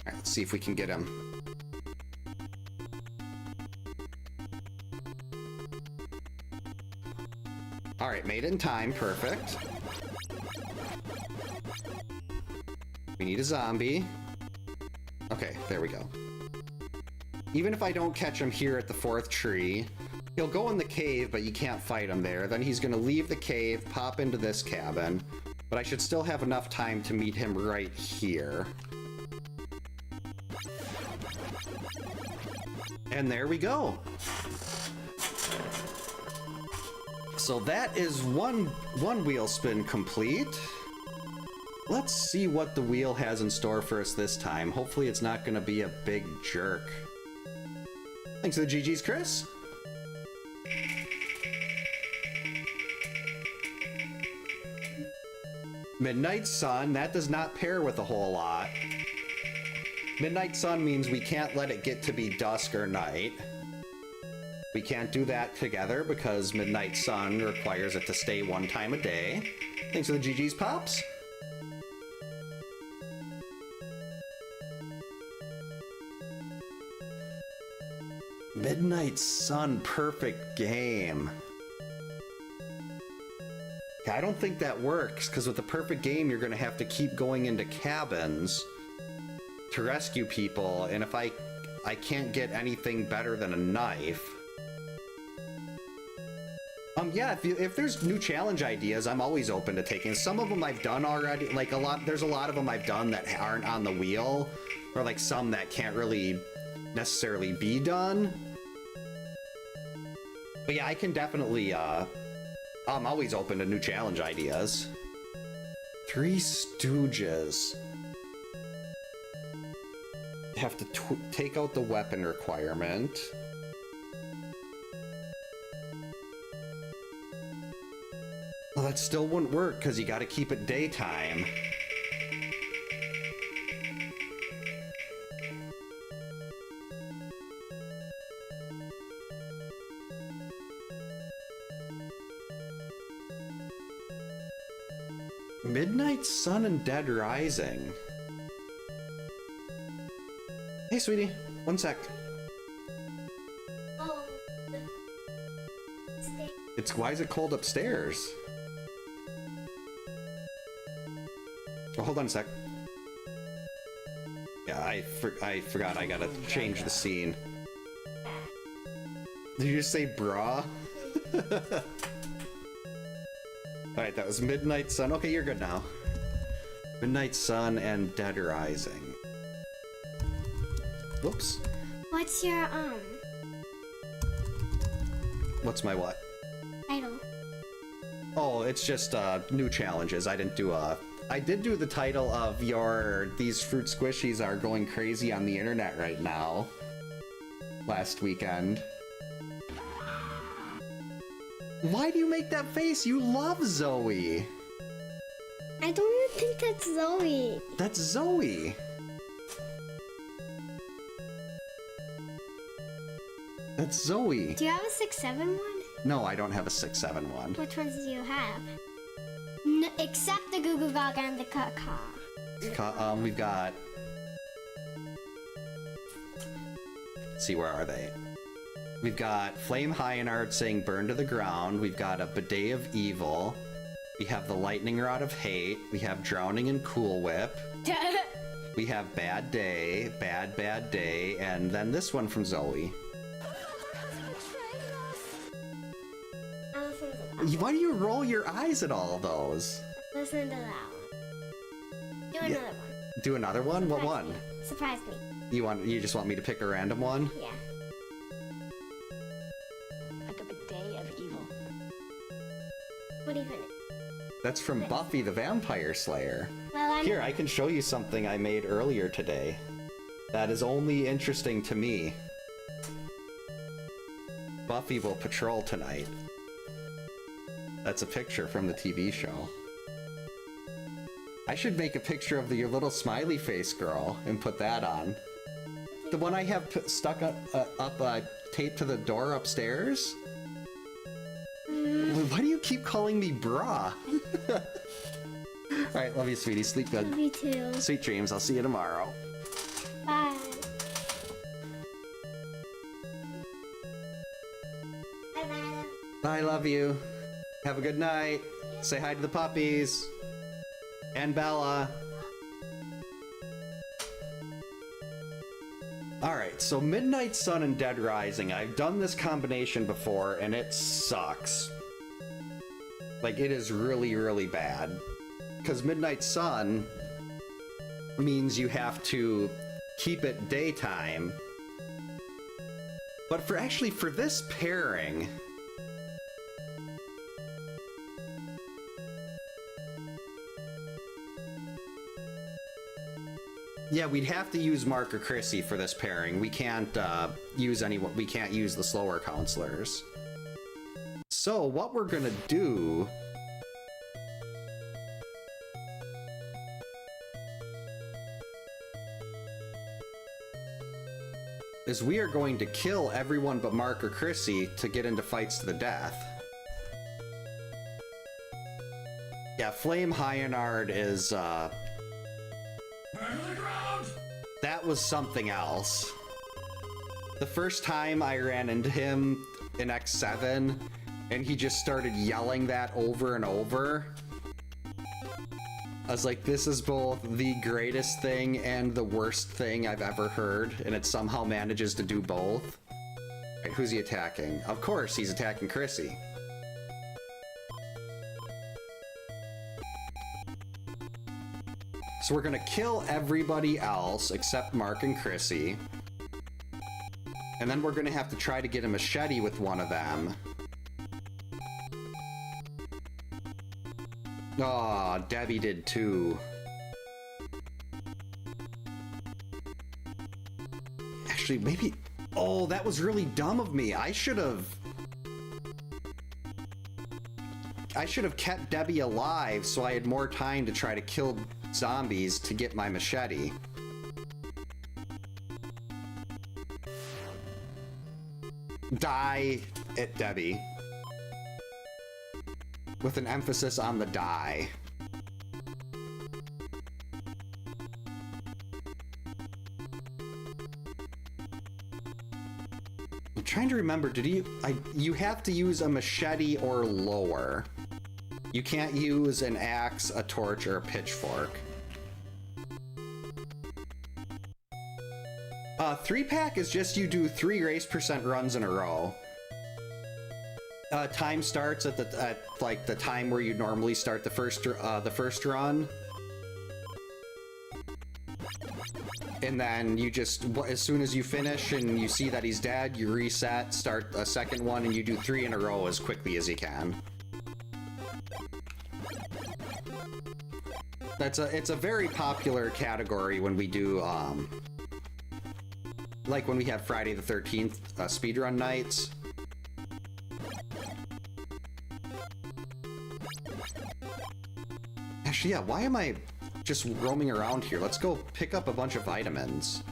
Alright, let's see if we can get him. Alright, made it in time. Perfect. We need a zombie. Okay, there we go. Even if I don't catch him here at the 4th tree, he'll go in the cave, but you can't fight him there. Then he's gonna leave the cave, pop into this cabin, but I should still have enough time to meet him right here. And there we go. So that is one wheel spin complete. Let's see what the wheel has in store for us this time. Hopefully it's not gonna be a big jerk. Thanks for the GGs, Chris. Midnight Sun, that does not pair with a whole lot. Midnight Sun means we can't let it get to be dusk or night. We can't do that together because Midnight Sun requires it to stay 1 time a day. Thanks for the GGs, Pops. Midnight Sun, perfect game. Yeah, I don't think that works, because with the perfect game, you're going to have to keep going into cabins to rescue people, and if I can't get anything better than a knife... Yeah, if there's new challenge ideas, I'm always open to taking. Some of them I've done already, like there's a lot of them I've done that aren't on the wheel, or like some that can't really necessarily be done. But yeah, I can definitely, I'm always open to new challenge ideas. 3 Stooges. Have to take out the weapon requirement. Well, that still wouldn't work because you got to keep it daytime. Midnight Sun and Dead Rising. Hey, sweetie. 1 sec. Oh. Why is it cold upstairs? Oh, hold on a sec. Yeah, I forgot I gotta change the scene. Did you just say bra? Alright, that was Midnight Sun. Okay, you're good now. Midnight Sun and Dead Rising. Whoops. What's your, What's my what? title? Oh, it's just, new challenges. I didn't do I did do the title of these fruit squishies are going crazy on the internet right now. Last weekend. Why do you make that face? You love Zoe. I don't even think that's Zoe. That's Zoe. That's Zoe. Do you have a 6-7 one? No, I don't have a 6-7 one. Which ones do you have? Except the Goo Goo Gaga and the Kaka. We've got... Let's see, where are they? We've got Flame Hyenard saying burn to the ground. We've got a Bidet of Evil. We have the Lightning Rod of Hate. We have Drowning and Cool Whip. We have Bad Day, Bad Day, and then this one from Zoe. Why do you roll your eyes at all of those? Listen to that one. Do another one. Do another one? What one? Surprise me. You just want me to pick a random one? Yeah. Like a bidet of evil. What even? That's from Buffy the Vampire Slayer. Well, Here, I can show you something I made earlier today. That is only interesting to me. Buffy will patrol tonight. That's a picture from the TV show. I should make a picture of your little smiley face girl and put that on. The one I have stuck up taped to the door upstairs? Why do you keep calling me bra? Alright, love you, sweetie. Sleep good. Love you too. Sweet dreams. I'll see you tomorrow. Bye. Bye-bye. I love you. Have a good night. Say hi to the puppies. And Bella. Alright, so Midnight Sun and Dead Rising. I've done this combination before, and it sucks. Like, it is really, really bad. Because Midnight Sun means you have to keep it daytime. But for this pairing... Yeah, we'd have to use Mark or Crissy for this pairing. We can't use anyone. We can't use the slower counselors. So what we're gonna do is we are going to kill everyone but Mark or Crissy to get into fights to the death. Yeah, Flame Hyenard is that was something else. The first time I ran into him in X7, and he just started yelling that over and over, I was like, this is both the greatest thing and the worst thing I've ever heard, and it somehow manages to do both. Right, who's he attacking? Of course, he's attacking Crissy. So we're gonna kill everybody else except Mark and Crissy. And then we're gonna have to try to get a machete with one of them. Aw, Debbie did too. Actually, maybe... Oh, that was really dumb of me. I should have kept Debbie alive so I had more time to try to kill zombies to get my machete. Die it, Debbie. With an emphasis on the die. I'm trying to remember, you have to use a machete or lower. You can't use an axe, a torch, or a pitchfork. 3-pack is just you do 3 race % runs in a row. Time starts at like the time where you normally start the first run. And then you just, as soon as you finish and you see that he's dead, you reset, start a second one, and you do 3 in a row as quickly as you can. It's a very popular category when we do, like when we have Friday the 13th speedrun nights. Actually, yeah, why am I just roaming around here? Let's go pick up a bunch of vitamins.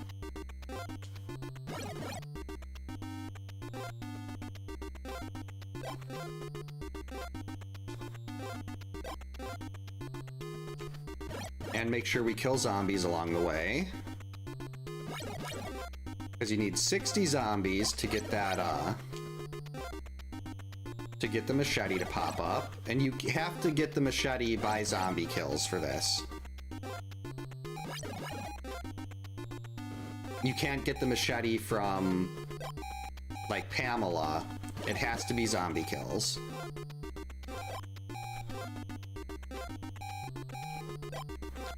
And make sure we kill zombies along the way. Because you need 60 zombies to get that, to get the machete to pop up. And you have to get the machete by zombie kills for this. You can't get the machete from, like, Pamela. It has to be zombie kills.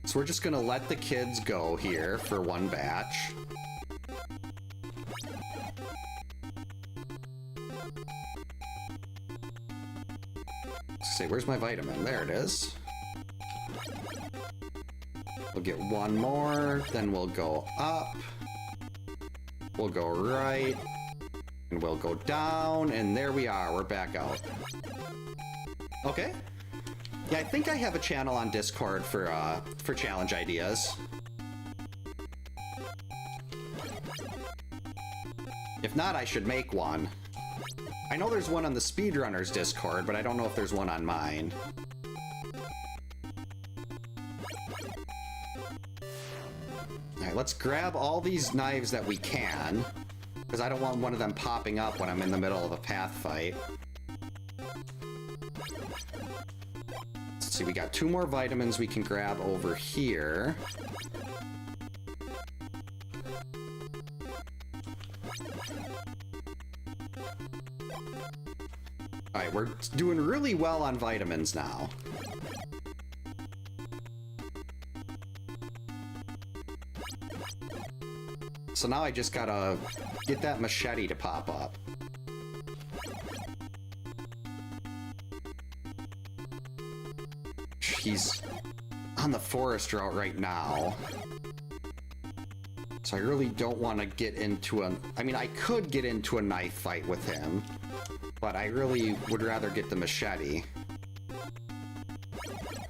So we're just gonna let the kids go here for one batch. Let's see, where's my vitamin? There it is. We'll get one more, then we'll go up. We'll go right, and we'll go down, and there we are, we're back out. Okay. Yeah, I think I have a channel on Discord for challenge ideas. If not, I should make one. I know there's one on the Speedrunners Discord, but I don't know if there's one on mine. Alright, let's grab all these knives that we can, because I don't want one of them popping up when I'm in the middle of a path fight. Let's see, we got 2 more vitamins we can grab over here. Alright, we're doing really well on vitamins now. So now I just gotta get that machete to pop up. He's on the forest route right now. So I really don't want to get into a... I mean, I could get into a knife fight with him, but I really would rather get the machete.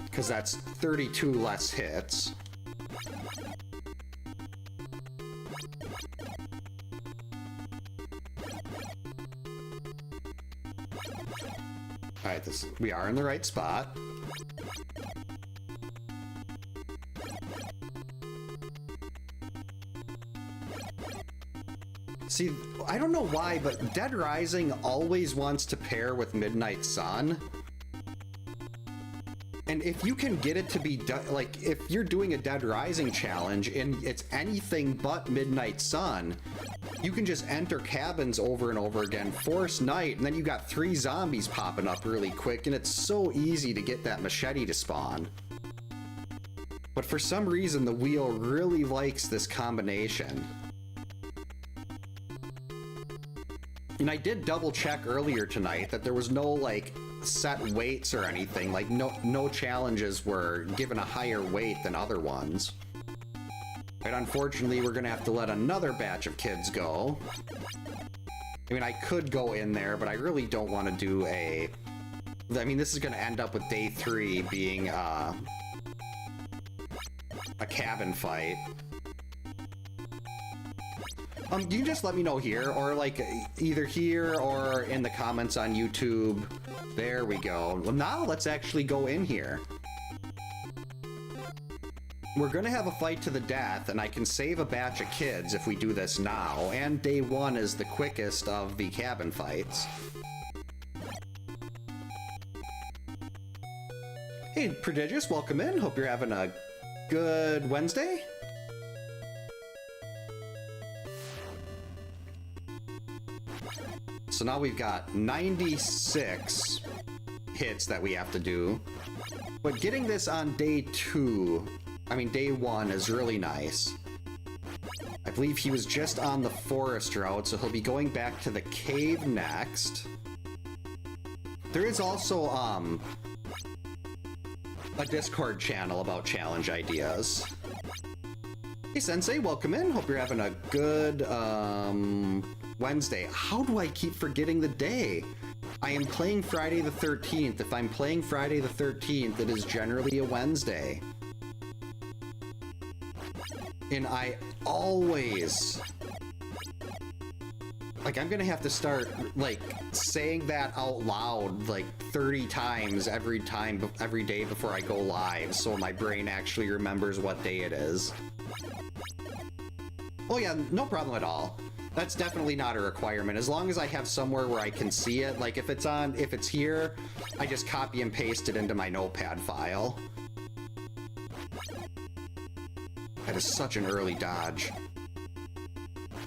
Because that's 32 less hits. Alright, we are in the right spot. See, I don't know why, but Dead Rising always wants to pair with Midnight Sun. And if you can get it to be, like, if you're doing a Dead Rising challenge and it's anything but Midnight Sun, you can just enter cabins over and over again, force night, and then you got 3 zombies popping up really quick, and it's so easy to get that machete to spawn. But for some reason, the wheel really likes this combination. And I did double check earlier tonight that there was no, like, set weights or anything. Like, no challenges were given a higher weight than other ones. But unfortunately, we're gonna have to let another batch of kids go. I mean, I could go in there, but I really don't want to do a... I mean, this is gonna end up with day 3 being, a cabin fight. You can just let me know here, or like either here or in the comments on YouTube. There we go. Well, now let's actually go in here. We're gonna have a fight to the death, and I can save a batch of kids if we do this now, and day 1 is the quickest of the cabin fights. Hey, Prodigious, welcome in. Hope you're having a good Wednesday. So now we've got 96 hits that we have to do. But getting this on day 2, I mean day 1, is really nice. I believe he was just on the forest route, so he'll be going back to the cave next. There is also, a Discord channel about challenge ideas. Hey Sensei, welcome in. Hope you're having a good, Wednesday. How do I keep forgetting the day? I am playing Friday the 13th. If I'm playing Friday the 13th, it is generally a Wednesday. And I always... Like, I'm gonna have to start, like, saying that out loud, like, 30 times every day before I go live, so my brain actually remembers what day it is. Oh yeah, no problem at all. That's definitely not a requirement. As long as I have somewhere where I can see it, like, if it's here, I just copy and paste it into my notepad file. That is such an early dodge.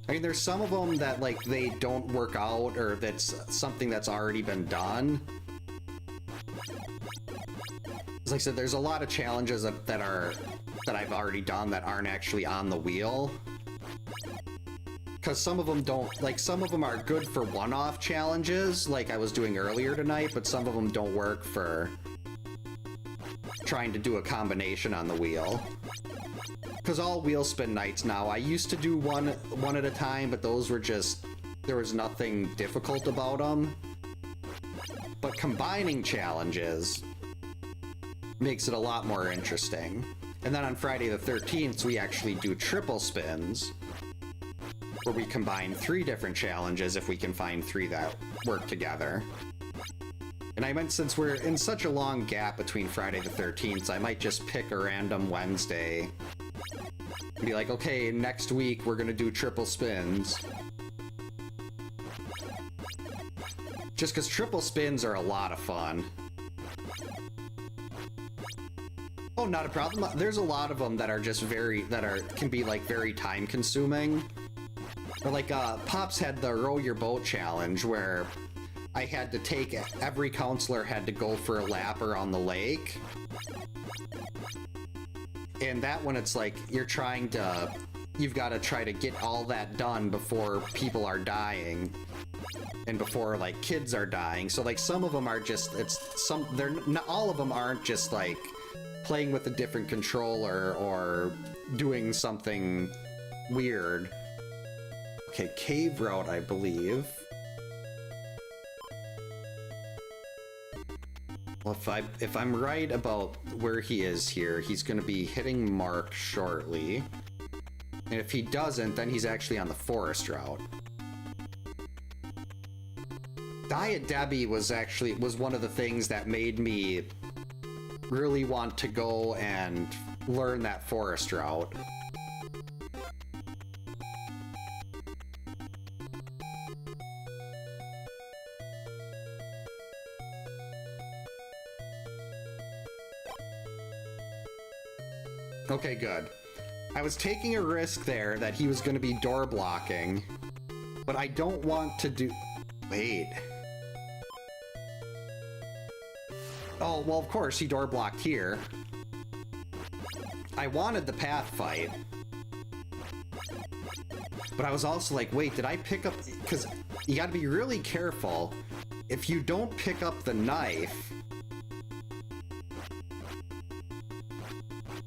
I mean, there's some of them that, like, they don't work out, or that's something that's already been done. As I said, there's a lot of challenges that I've already done that aren't actually on the wheel. Because some of them don't, like, some of them are good for one-off challenges, like I was doing earlier tonight, but some of them don't work for trying to do a combination on the wheel. Because all wheel spin nights now, I used to do one at a time, but those were just, there was nothing difficult about them. But combining challenges makes it a lot more interesting. And then on Friday the 13th, we actually do triple spins, where we combine 3 different challenges if we can find 3 that work together. And I meant, since we're in such a long gap between Friday the 13th, I might just pick a random Wednesday and be like, okay, next week we're gonna do triple spins. Just because triple spins are a lot of fun. Oh, not a problem. There's a lot of them that are just can be like very time consuming. Or like, Pops had the row your boat challenge where I had to take, every counselor had to go for a lap around the lake. And that one, it's like, you've got to try to get all that done before people are dying. And before, like, kids are dying. So, like, some of them are just, not all of them aren't just, like, playing with a different controller or doing something weird. Okay, cave route, I believe. Well, if I'm right about where he is here, he's going to be hitting Mark shortly. And if he doesn't, then he's actually on the forest route. Diet Debbie was one of the things that made me really want to go and learn that forest route. Okay, good. I was taking a risk there that he was going to be door blocking, but I don't want to do... Wait. Oh, well, of course, he door blocked here. I wanted the path fight. But I was also like, wait, did I pick up... Because you gotta be really careful. If you don't pick up the knife...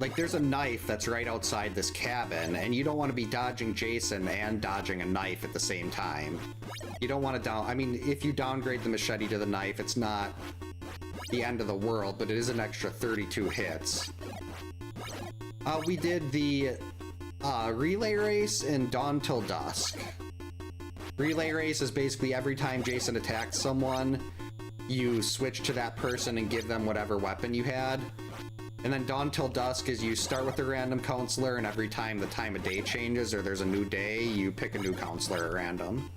Like, there's a knife that's right outside this cabin, and you don't want to be dodging Jason and dodging a knife at the same time. You don't want to I mean, if you downgrade the machete to the knife, it's not the end of the world, but it is an extra 32 hits. We did the relay race in Dawn Till Dusk. Relay race is basically every time Jason attacks someone, you switch to that person and give them whatever weapon you had. And then Dawn Till Dusk is you start with a random counselor, and every time the time of day changes or there's a new day, you pick a new counselor at random.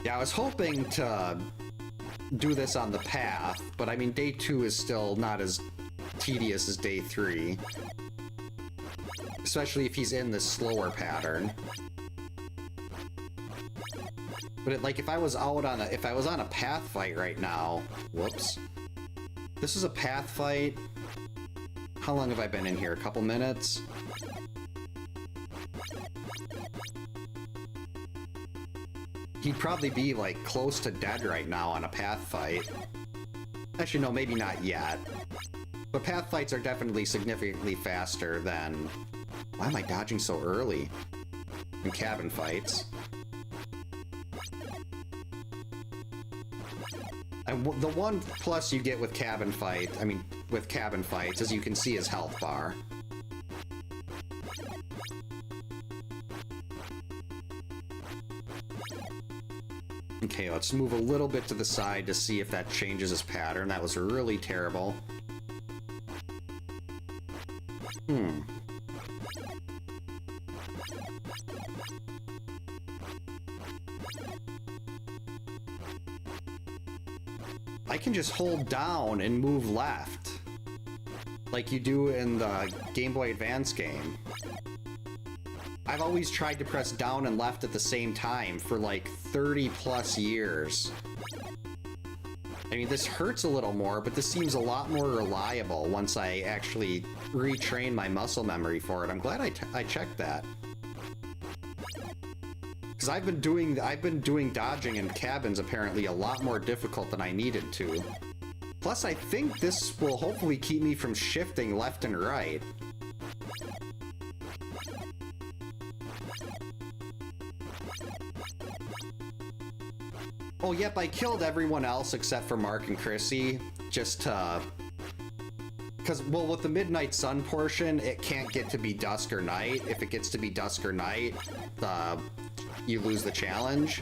Yeah, I was hoping to do this on the path, but I mean, day 2 is still not as tedious as day 3. Especially if he's in this slower pattern. But like, if I was on a path fight right now, whoops. This is a path fight. How long have I been in here? A couple minutes? He'd probably be like close to dead right now on a path fight. Actually, no, maybe not yet. But path fights are definitely significantly faster than... Why am I dodging so early? In cabin fights. And the one plus you get with cabin fights, as you can see, is health bar. Okay, let's move a little bit to the side to see if that changes his pattern. That was really terrible. I can just hold down and move left, like you do in the Game Boy Advance game. I've always tried to press down and left at the same time for like 30 plus years. I mean, this hurts a little more, but this seems a lot more reliable once I actually retrain my muscle memory for it. I'm glad I checked that. Because I've been doing dodging in cabins apparently a lot more difficult than I needed to. Plus, I think this will hopefully keep me from shifting left and right. Oh, yep, I killed everyone else except for Mark and Crissy, just to... Because, well, with the Midnight Sun portion, it can't get to be dusk or night. If it gets to be dusk or night, you lose the challenge.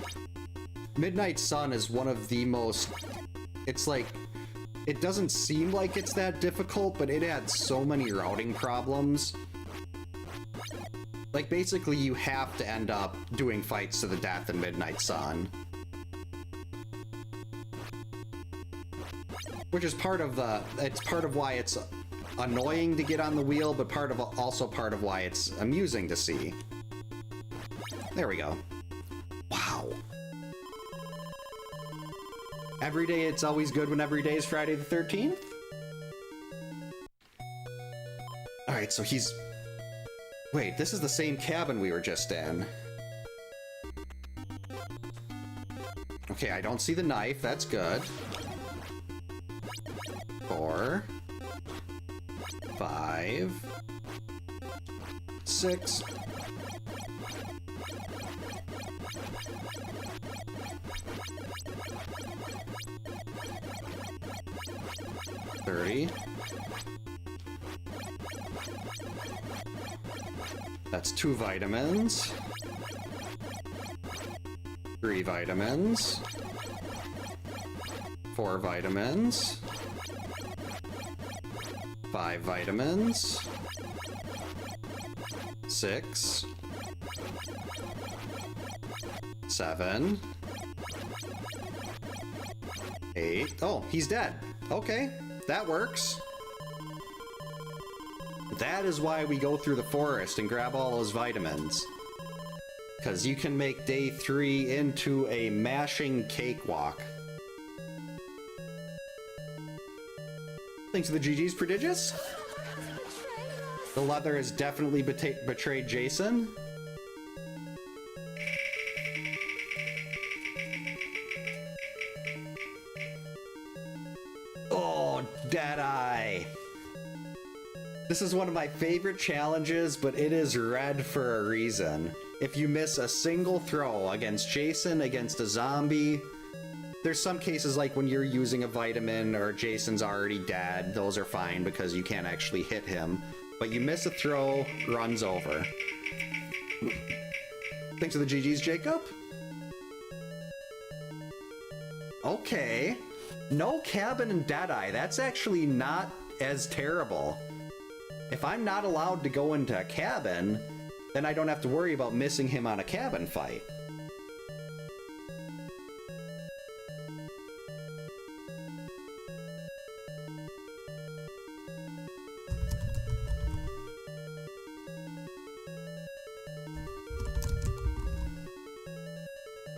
Midnight Sun is one of the most... It's like... It doesn't seem like it's that difficult, but it adds so many routing problems. Like, basically, you have to end up doing fights to the death in Midnight Sun. Which is part of the... It's part of why it's annoying to get on the wheel, but also part of why it's amusing to see. There we go. Wow. Every day it's always good when every day is Friday the 13th? Alright, so he's... Wait, this is the same cabin we were just in. Okay, I don't see the knife. That's good. 4, 5, 6. That's 2 vitamins. 3 vitamins. 4 vitamins. 5 vitamins. 6. 7. 8. Oh, he's dead. Okay, that works. That is why we go through the forest and grab all those vitamins. Because you can make day 3 into a mashing cakewalk. Thanks to the GG's Prodigious. The leather has definitely betrayed Jason. Oh, Deadeye. This is one of my favorite challenges, but it is red for a reason. If you miss a single throw against Jason, against a zombie, there's some cases like when you're using a vitamin or Jason's already dead, those are fine because you can't actually hit him. But you miss a throw, runs over. Thanks to the GG's, Jacob. Okay. No cabin and Deadeye. That's actually not as terrible. If I'm not allowed to go into a cabin, then I don't have to worry about missing him on a cabin fight.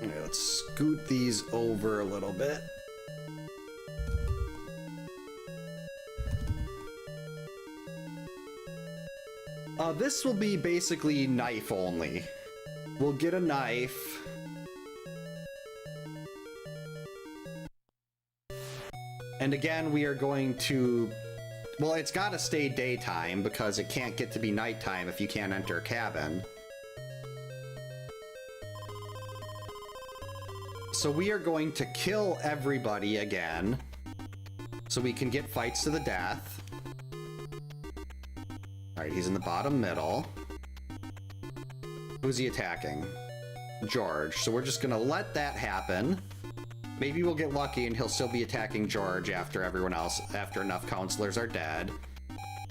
Okay, let's scoot these over a little bit. This will be basically knife only. We'll get a knife. And again, we are going to... Well, it's gotta stay daytime because it can't get to be nighttime if you can't enter a cabin. So we are going to kill everybody again, so we can get fights to the death. Alright, he's in the bottom middle. Who's he attacking? George. So we're just gonna let that happen. Maybe we'll get lucky and he'll still be attacking George after everyone else, after enough counselors are dead.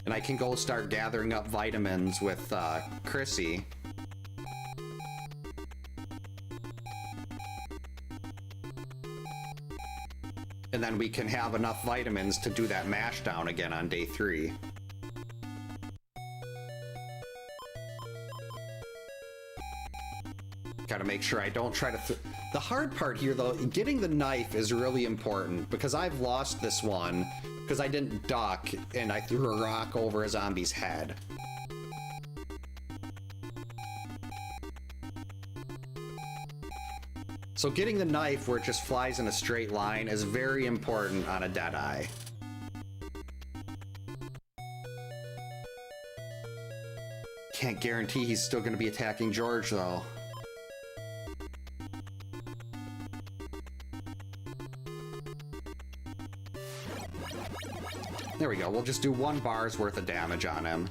And I can go start gathering up vitamins with Crissy. And then we can have enough vitamins to do that mash down again on day 3. Gotta make sure I don't try to... The hard part here, though, getting the knife is really important, because I've lost this one because I didn't duck and I threw a rock over a zombie's head. So getting the knife where it just flies in a straight line is very important on a Deadeye. Can't guarantee he's still going to be attacking George, though. There we go. We'll just do 1 bar's worth of damage on him.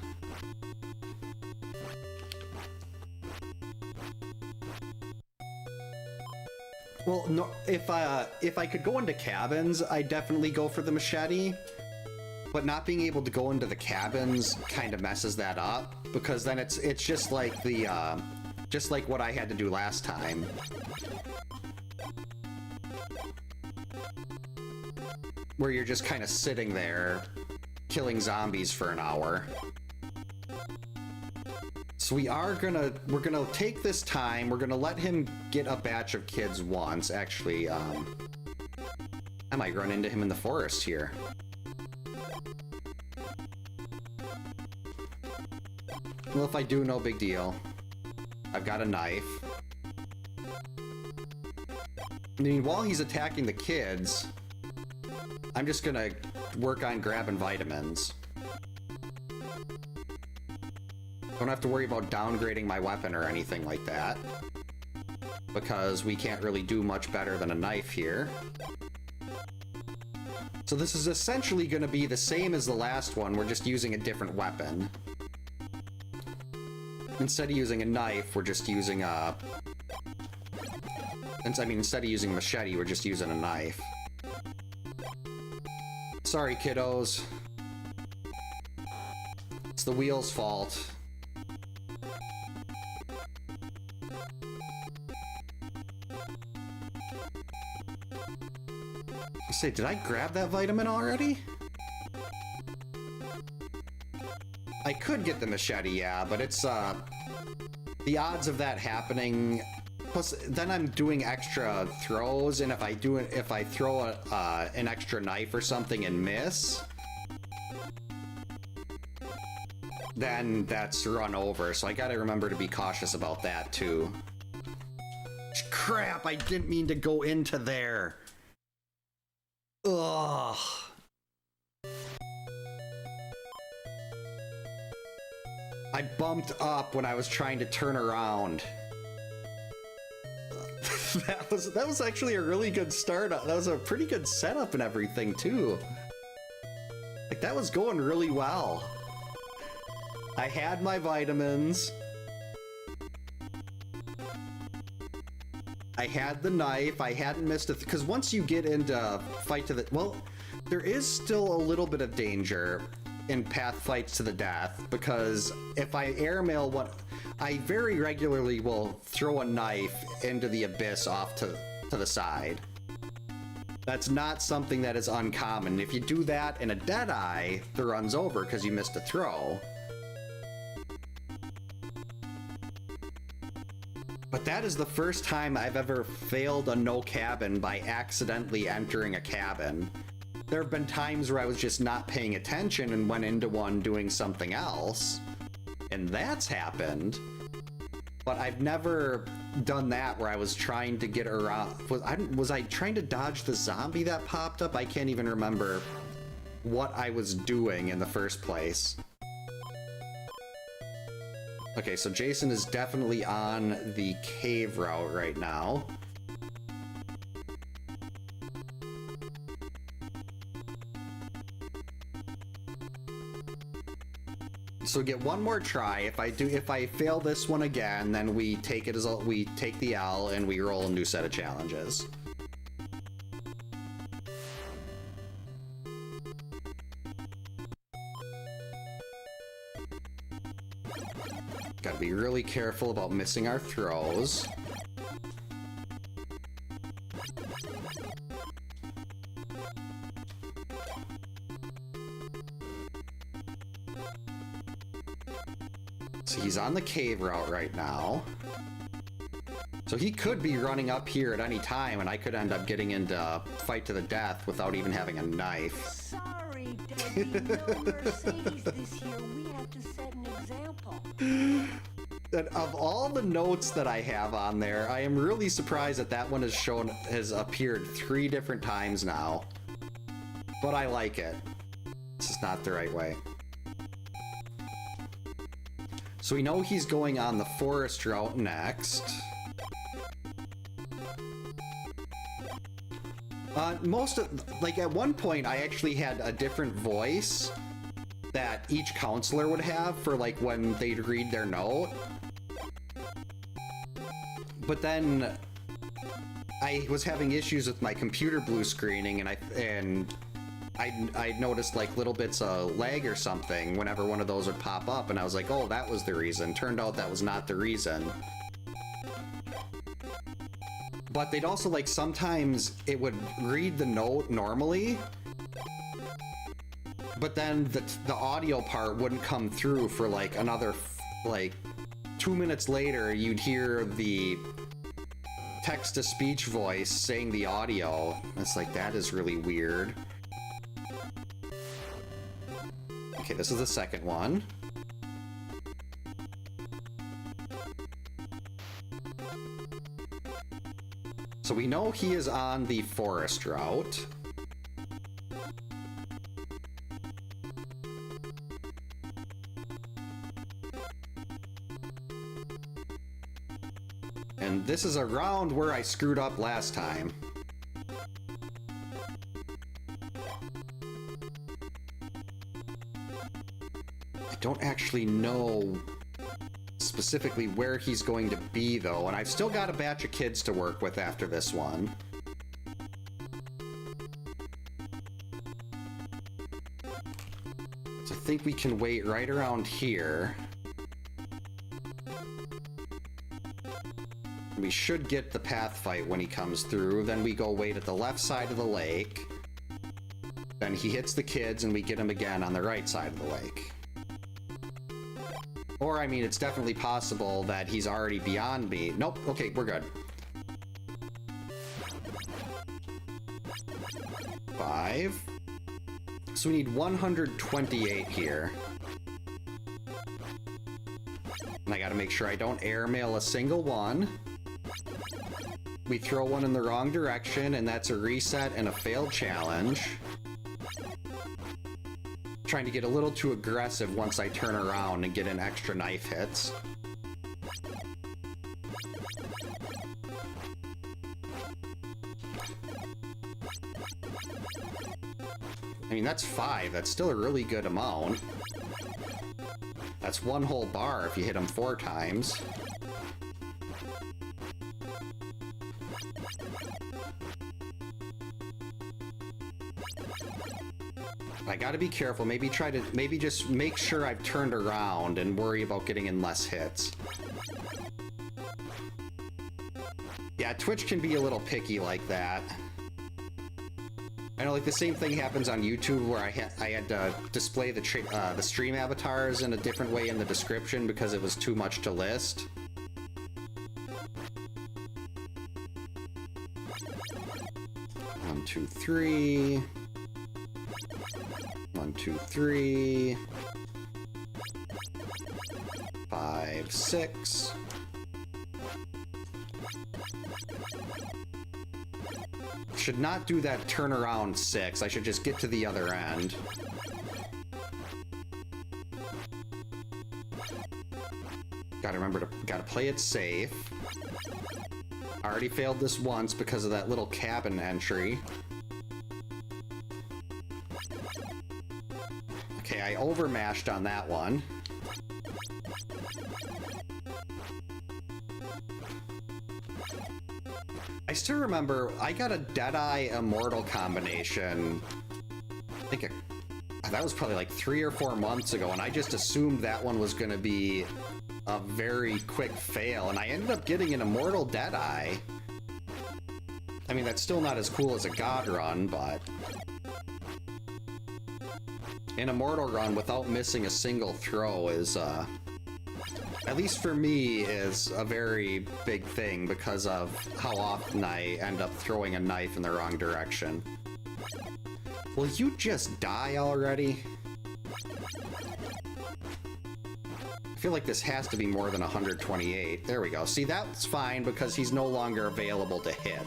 Well, no, if I could go into cabins, I'd definitely go for the machete. But not being able to go into the cabins kind of messes that up, because then it's just like the just like what I had to do last time. Where you're just kind of sitting there killing zombies for an hour. So we're gonna take this time, we're gonna let him get a batch of kids once. Actually, I might run into him in the forest here. Well, if I do, no big deal. I've got a knife. I mean, while he's attacking the kids, I'm just gonna work on grabbing vitamins. Don't have to worry about downgrading my weapon or anything like that, because we can't really do much better than a knife here. So this is essentially going to be the same as the last one, we're just using a different weapon. Instead of using a knife, we're just using a... instead of using a machete, we're just using a knife. Sorry, kiddos. It's the wheel's fault. Say, did I grab that vitamin already? I could get the machete, yeah, but it's, the odds of that happening... Plus, then I'm doing extra throws, and if I throw an extra knife or something and miss, then that's run over, so I gotta remember to be cautious about that, too. Crap, I didn't mean to go into there. Ugh. I bumped up when I was trying to turn around. That was actually a really good start. That was a pretty good setup and everything too. Like, that was going really well. I had my vitamins. I had the knife, I hadn't missed it, because once you get into fight to the... Well, there is still a little bit of danger in path fights to the death, because if I airmail one... I very regularly will throw a knife into the abyss off to the side. That's not something that is uncommon. If you do that in a Deadeye, the run's over because you missed a throw. But that is the first time I've ever failed a no cabin by accidentally entering a cabin. There have been times where I was just not paying attention and went into one doing something else, and that's happened. But I've never done that where I was trying to get around. Was I trying to dodge the zombie that popped up? I can't even remember what I was doing in the first place. Okay, so Jason is definitely on the cave route right now. So get one more try. If I fail this one again, then we take it as we take the L and we roll a new set of challenges. Gotta be really careful about missing our throws. So he's on the cave route right now. So he could be running up here at any time, and I could end up getting into fight to the death without even having a knife. Sorry, Debbie. No Mercedes this year. We have to set an example. And of all the notes that I have on there, I am really surprised that that one has appeared 3 different times now. But I like it. This is not the right way. So we know he's going on the forest route next. Like at one point I actually had a different voice that each counselor would have for like when they'd read their note. But then I was having issues with my computer blue screening, and I noticed like little bits of lag or something whenever one of those would pop up, and I was like, oh, that was the reason. Turned out that was not the reason. But they'd also, like, sometimes it would read the note normally, but then the audio part wouldn't come through for like another, like, 2 minutes later you'd hear the text-to-speech voice saying the audio. It's like, that is really weird. Okay, this is the second one. So we know he is on the forest route. And this is around where I screwed up last time. I don't actually know specifically where he's going to be though, and I've still got a batch of kids to work with after this one. So I think we can wait right around here. We should get the path fight when he comes through. Then we go wait at the left side of the lake. Then he hits the kids and we get him again on the right side of the lake. Or, I mean, it's definitely possible that he's already beyond me. Nope, okay, we're good. 5. So we need 128 here. And I gotta make sure I don't airmail a single one. We throw one in the wrong direction, and that's a reset and a failed challenge. Trying to get a little too aggressive once I turn around and get in extra knife hits. I mean, that's 5. That's still a really good amount. That's 1 whole bar if you hit him 4 times. I gotta be careful. Maybe just make sure I've turned around and worry about getting in less hits. Yeah, Twitch can be a little picky like that. I know, like, the same thing happens on YouTube where I had to display the stream avatars in a different way in the description because it was too much to list. One, 2, 3. 1, 2, 3. 5, 6. Should not do that turnaround 6. I should just get to the other end. Gotta play it safe. I already failed this once because of that little cabin entry. Okay, I overmashed on that one. I still remember I got a Deadeye Immortal combination. I think that was probably like 3 or 4 months ago, and I just assumed that one was going to be a very quick fail, and I ended up getting an Immortal Deadeye. I mean, that's still not as cool as a God run, but an Immortal run without missing a single throw is, at least for me, is a very big thing because of how often I end up throwing a knife in the wrong direction. Will you just die already? I feel like this has to be more than 128. There we go. See, that's fine because he's no longer available to hit.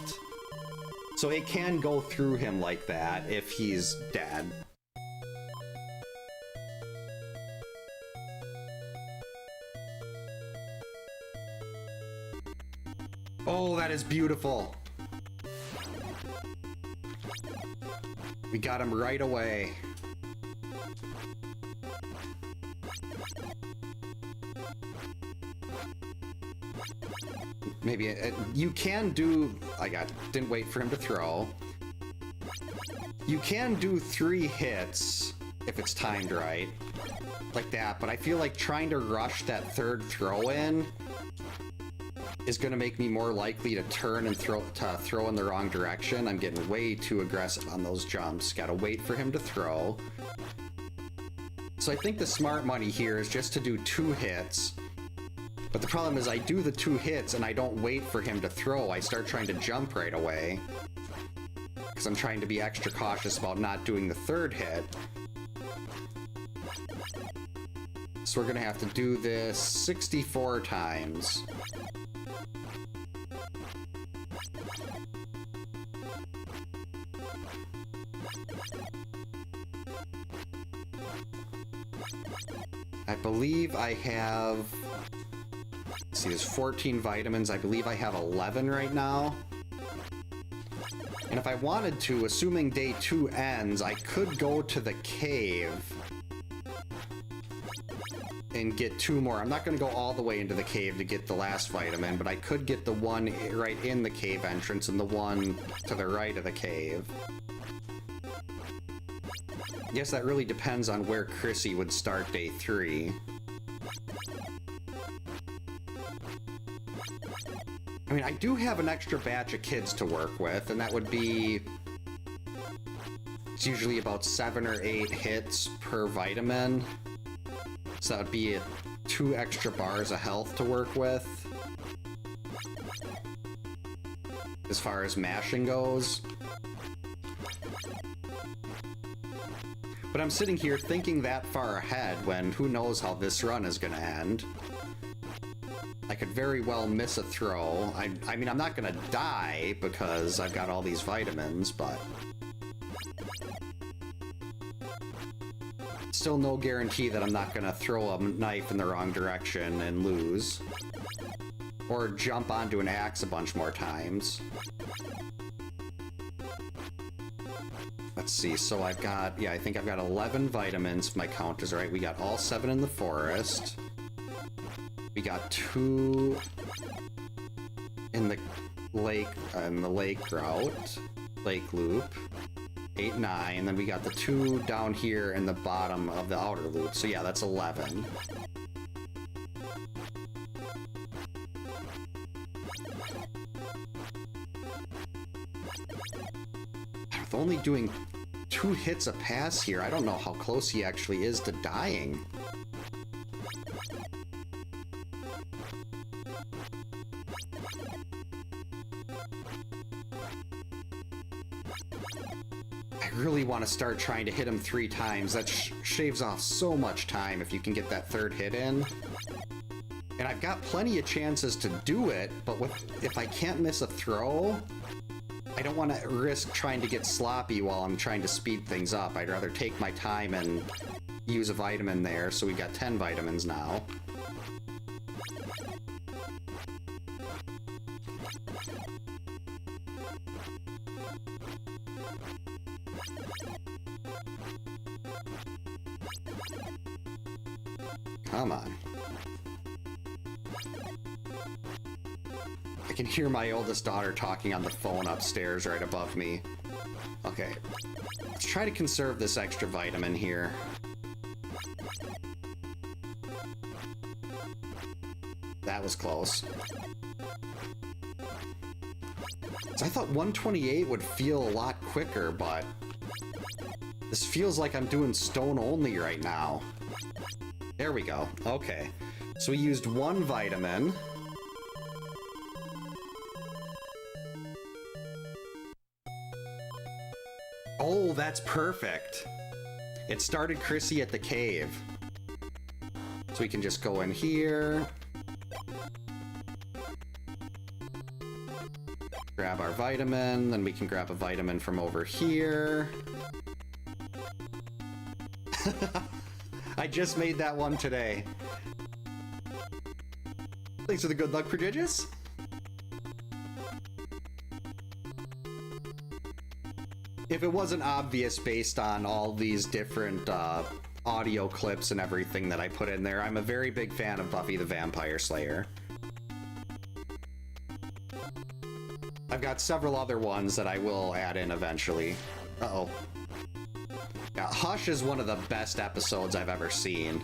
So it can go through him like that if he's dead. Oh, that is beautiful. We got him right away. Maybe you can do... didn't wait for him to throw. You can do 3 hits if it's timed right. Like that, but I feel like trying to rush that 3rd throw in is going to make me more likely to turn and throw in the wrong direction. I'm getting way too aggressive on those jumps. Gotta wait for him to throw. So I think the smart money here is just to do 2 hits. But the problem is I do the 2 hits and I don't wait for him to throw. I start trying to jump right away, because I'm trying to be extra cautious about not doing the 3rd hit. So we're gonna have to do this 64 times. I believe I have... Let's see, there's 14 vitamins. I believe I have 11 right now. And if I wanted to, assuming day 2 ends, I could go to the cave and get 2 more. I'm not going to go all the way into the cave to get the last vitamin, but I could get the one right in the cave entrance and the one to the right of the cave. I guess that really depends on where Crissy would start day 3. I mean, I do have an extra batch of kids to work with, and that would be... It's usually about 7 or 8 hits per vitamin. So that would be 2 extra bars of health to work with. As far as mashing goes. But I'm sitting here thinking that far ahead when who knows how this run is going to end. I could very well miss a throw. I mean, I'm not going to die because I've got all these vitamins, but... Still no guarantee that I'm not going to throw a knife in the wrong direction and lose. Or jump onto an axe a bunch more times. Let's see, so I've got, yeah, I think I've got 11 vitamins if my count is right. We got all 7 in the forest. We got 2 in the lake grout, lake loop. 8, 9, then we got the 2 down here in the bottom of the outer loop. So yeah, that's 11. With only doing 2 hits a pass here, I don't know how close he actually is to dying. I really want to start trying to hit him 3 times. That shaves off so much time if you can get that 3rd hit in. And I've got plenty of chances to do it, but if I can't miss a throw, I don't want to risk trying to get sloppy while I'm trying to speed things up. I'd rather take my time and use a vitamin there, so we got 10 vitamins now. Come on. I can hear my oldest daughter talking on the phone upstairs right above me. Okay. Let's try to conserve this extra vitamin here. That was close. So I thought 128 would feel a lot quicker, but this feels like I'm doing stone only right now. There we go. Okay. So we used 1 vitamin. Oh, that's perfect. It started Crissy at the cave. So we can just go in here. Grab our vitamin, then we can grab a vitamin from over here. I just made that one today. Thanks for the good luck, Prodigious. If it wasn't obvious based on all these different audio clips and everything that I put in there, I'm a very big fan of Buffy the Vampire Slayer. I've got several other ones that I will add in eventually. Uh-oh. Yeah, Hush is one of the best episodes I've ever seen.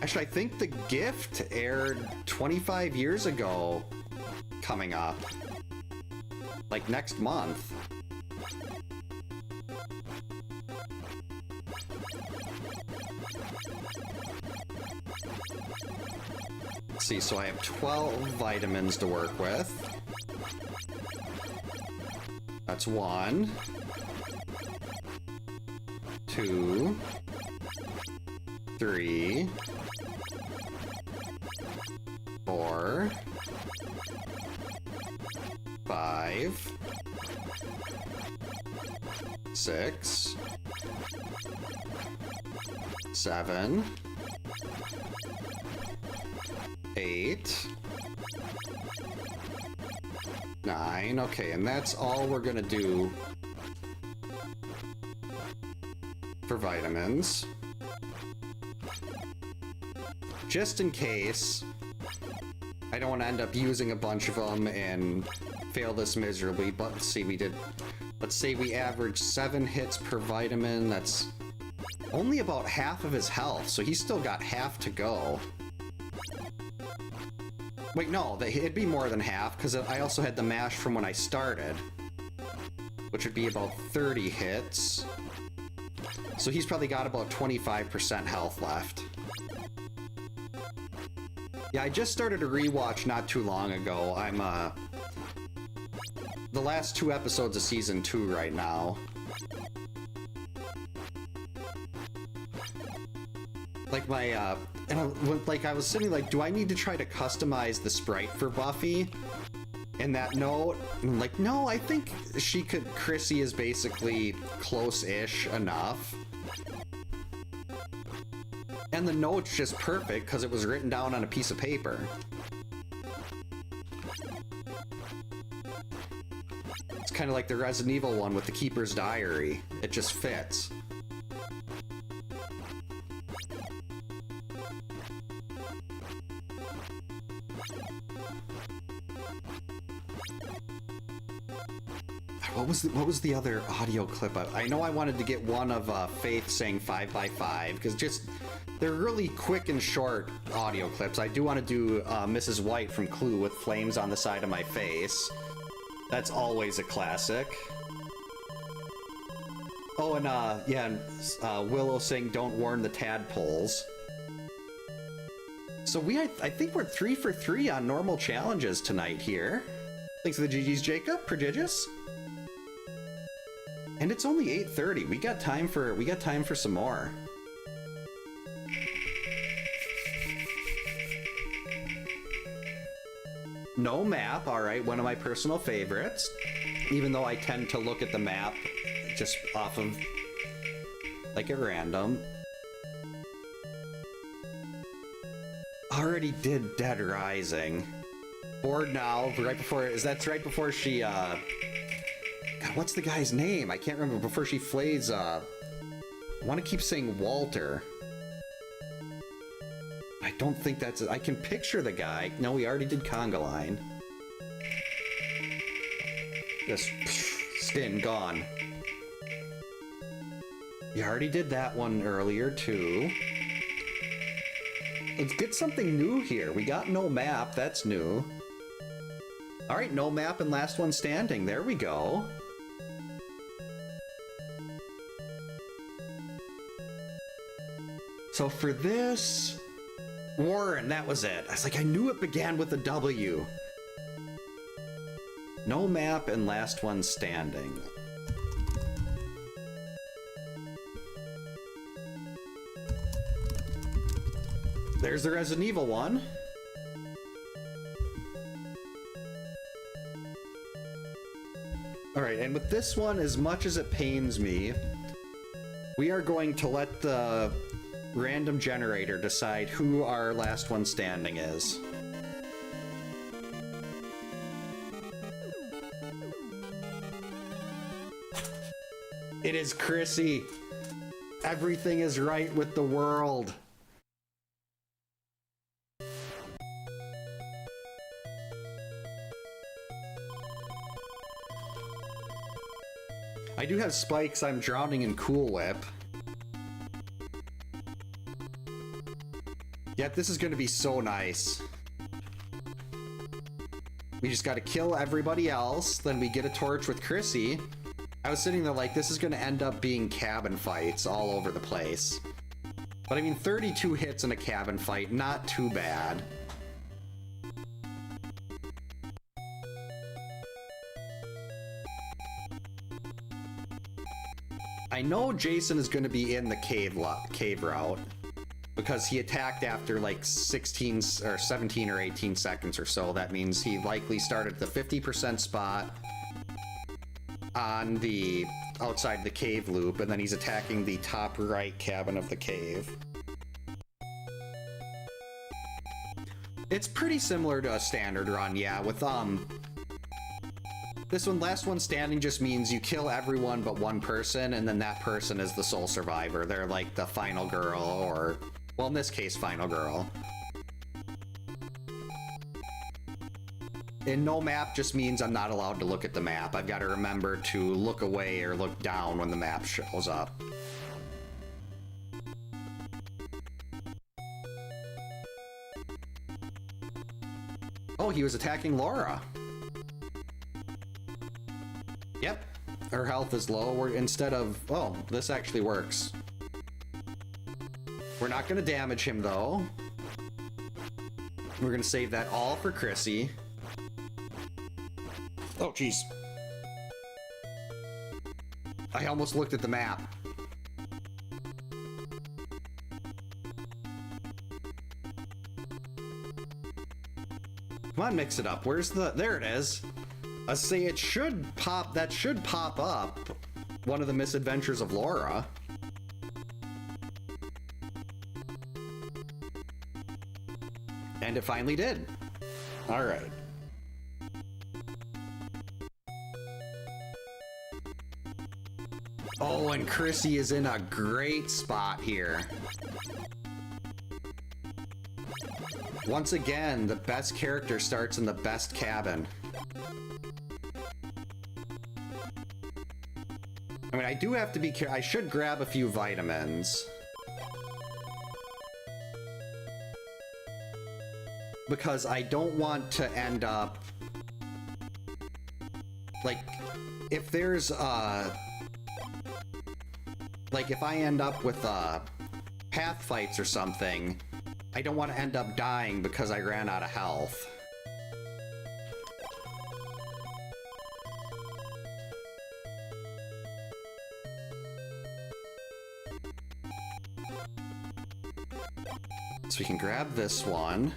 Actually, I think The Gift aired 25 years ago coming up. Like next month. Let's see, so I have 12 vitamins to work with. That's 1, 2, 3, 4, 5, 6, 7, 8, 9. Okay, and that's all we're gonna do for vitamins. Just in case I don't want to end up using a bunch of them and fail this miserably, but let's see, let's say we average 7 hits per vitamin. That's only about half of his health, so he's still got half to go. Wait, no, it'd be more than half, because I also had the mash from when I started, which would be about 30 hits. So he's probably got about 25% health left. Yeah, I just started a rewatch not too long ago. I'm, the last 2 episodes of season 2 right now. Like my, like I was sitting like, do I need to try to customize the sprite for Buffy? In that note, I'm like, no, I think Crissy is basically close-ish enough. And the note's just perfect because it was written down on a piece of paper. It's kind of like the Resident Evil one with the Keeper's Diary. It just fits. What was the other audio clip? I know I wanted to get one of Faith saying 5x5 because they're really quick and short audio clips. I do want to do Mrs. White from Clue with flames on the side of my face. That's always a classic. Oh, and yeah, Willow saying don't warn the tadpoles. So I think we're 3 for 3 on normal challenges tonight here. Thanks for the GGs, Jacob. Prodigious. And it's only 8:30. We got time for some more. No map, all right, one of my personal favorites. Even though I tend to look at the map just off of like at random. Already did Dead Rising. Bored now, right before, that's right before she God, what's the guy's name? I can't remember. Before she flays, I want to keep saying Walter. I don't think that's it. I can picture the guy. No, we already did conga line. This spin gone. We already did that one earlier too. Let's get something new here. We got no map. That's new. All right, no map and last one standing. There we go. So for this, Warren, that was it. I was like, I knew it began with a W. No map and last one standing. There's the Resident Evil one. All right, and with this one, as much as it pains me, we are going to let the random generator decide who our last one standing is. It is Crissy. Everything is right with the world. I do have spikes. I'm drowning in Cool Whip. Yet this is going to be so nice. We just got to kill everybody else, then we get a torch with Crissy. I was sitting there like, this is going to end up being cabin fights all over the place. But I mean, 32 hits in a cabin fight, not too bad. I know Jason is going to be in the cave route because he attacked after like 16 or 17 or 18 seconds or so. That means he likely started the 50% spot on the outside the cave loop, and then he's attacking the top right cabin of the cave. It's pretty similar to a standard run, yeah, with this one, last one standing, just means you kill everyone but one person, and then that person is the sole survivor. They're like the final girl, or, well, in this case, final girl. And no map just means I'm not allowed to look at the map. I've got to remember to look away or look down when the map shows up. Oh, he was attacking Lara. Yep, her health is low. Instead of, oh, this actually works. We're not going to damage him though. We're going to save that all for Crissy. Oh, jeez. I almost looked at the map. Come on, mix it up. Where's the, there it is. I say it should pop, that should pop up one of the misadventures of Lara. And it finally did. All right. Oh, and Crissy is in a great spot here. Once again, the best character starts in the best cabin. I mean, I do have to be careful. I should grab a few vitamins. Because I don't want to end up... like, if there's, like, if I end up with, path fights or something, I don't want to end up dying because I ran out of health. So we can grab this one.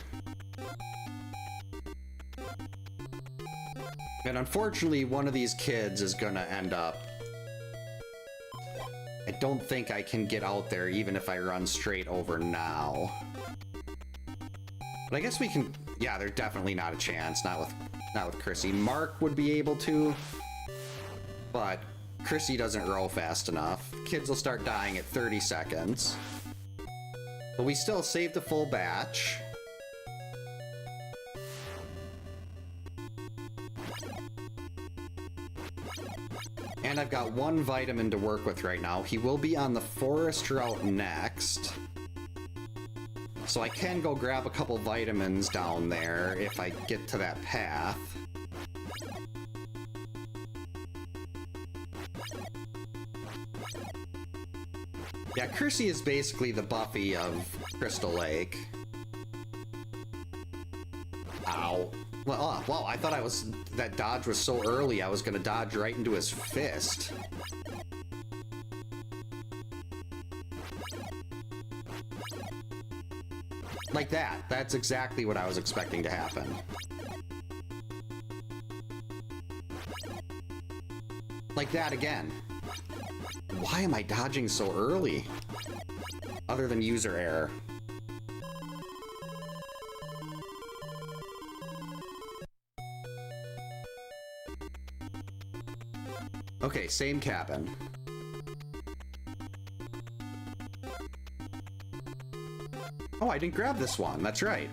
And unfortunately, one of these kids is gonna end up... I don't think I can get out there even if I run straight over now. But I guess we can... yeah, there's definitely not a chance. Not with Crissy. Mark would be able to, but Crissy doesn't row fast enough. Kids will start dying at 30 seconds. But we still saved a full batch. And I've got one vitamin to work with right now. He will be on the forest route next. So I can go grab a couple vitamins down there if I get to that path. Yeah, Crissy is basically the Buffy of Crystal Lake. Ow. Well, wow, I thought that dodge was so early I was gonna dodge right into his fist. Like that. That's exactly what I was expecting to happen. Like that again. Why am I dodging so early? Other than user error. Okay, same cabin. Oh, I didn't grab this one. That's right.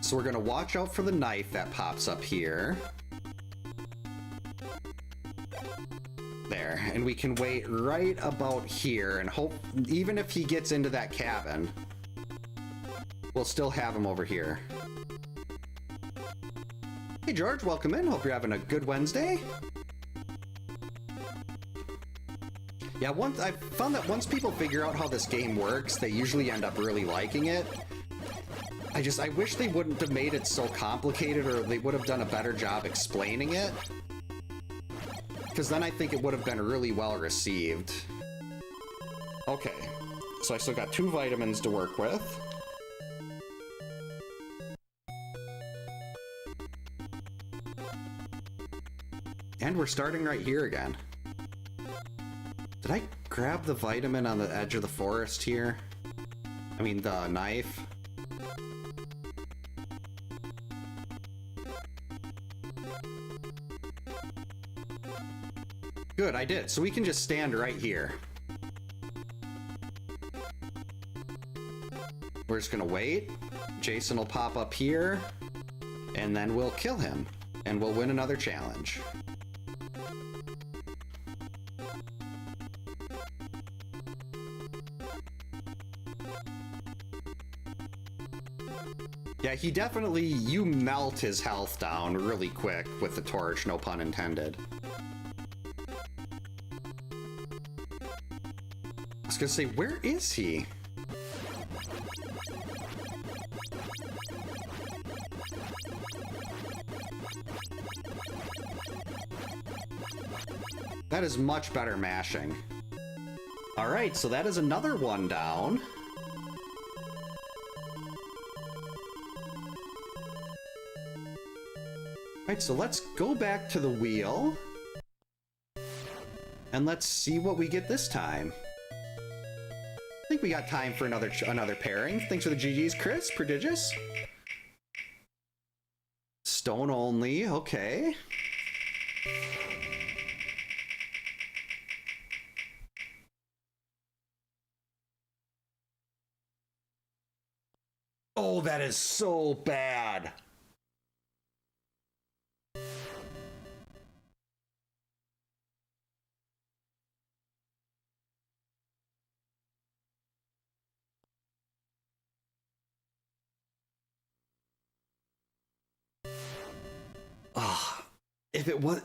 So we're gonna watch out for the knife that pops up here. There, and we can wait right about here and hope, even if he gets into that cabin, we'll still have him over here. Hey George, welcome in. Hope you're having a good Wednesday. Yeah, I found that once people figure out how this game works, they usually end up really liking it. I wish they wouldn't have made it so complicated, or they would have done a better job explaining it. Because then I think it would have been really well received. Okay, so I still got 2 vitamins to work with. And we're starting right here again. Did I grab the vitamin on the edge of the forest here? I mean, the knife. Good, I did. So we can just stand right here. We're just gonna wait. Jason will pop up here, and then we'll kill him, and we'll win another challenge. Yeah, he definitely, you melt his health down really quick with the torch, no pun intended. I was gonna say, where is he? That is much better mashing. Alright, so that is another one down. Alright, so let's go back to the wheel. And let's see what we get this time. I think we got time for another pairing. Thanks for the GGs, Chris. Prodigious. Stone only, okay. Oh, that is so bad.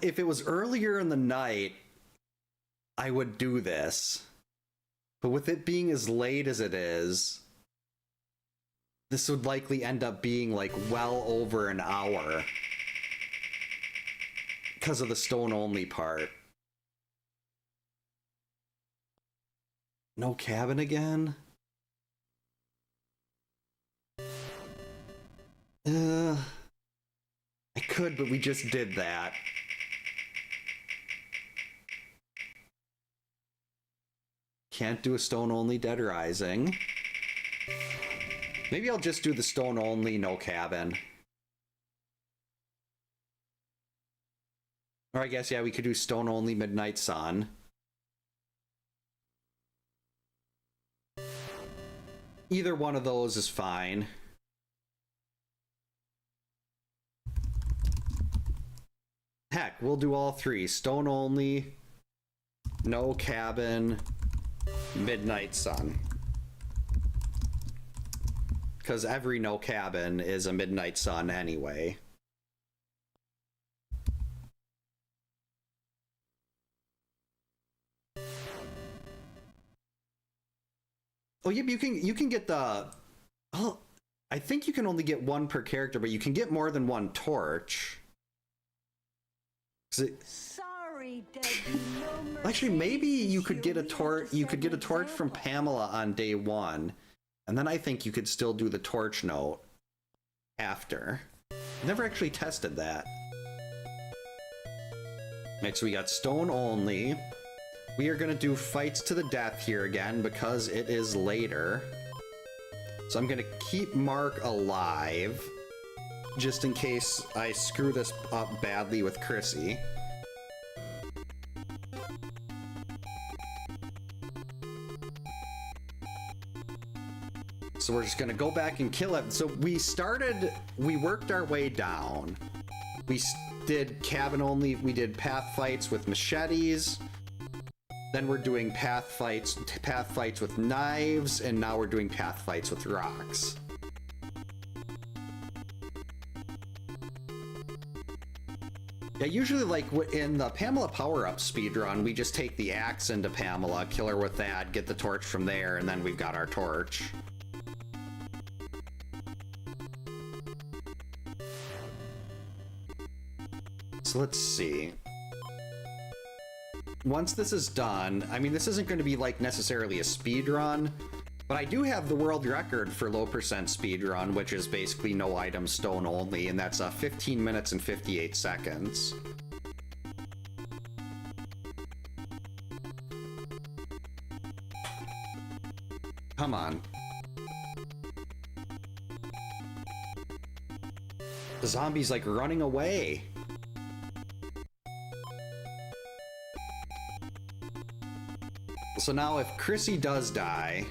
If it was earlier in the night, I would do this. But with it being as late as it is, this would likely end up being like well over an hour. Because of the stone only part. No cabin again? I could, but we just did that. Can't do a stone only Dead Rising. Maybe I'll just do the stone only no cabin. Or I guess, yeah, we could do stone only Midnight Sun. Either one of those is fine. Heck, we'll do all three. Stone only, no cabin, midnight sun. Because every no cabin is a midnight sun anyway. Oh, yeah, you can get the... Oh, I think you can only get one per character, but you can get more than one torch. Sorry, Debbie. No Actually, maybe you could get a torch. You could get a torch from Pamela on day 1, and then I think you could still do the torch note after. Never actually tested that. Next, we got stone only. We are gonna do fights to the death here again because it is later. So I'm gonna keep Mark alive, just in case I screw this up badly with Crissy. So we're just gonna go back and kill it. So we worked our way down. We did cabin only, we did path fights with machetes. Then we're doing path fights with knives, and now we're doing path fights with rocks. Yeah, usually like in the Pamela power-up speedrun, we just take the axe into Pamela, kill her with that, get the torch from there, and then we've got our torch. So let's see. Once this is done, I mean, this isn't going to be like necessarily a speed run, but I do have the world record for low percent speed run, which is basically no items, stone only, and that's 15 minutes and 58 seconds. Come on. The zombie's like running away. So now if Crissy does die...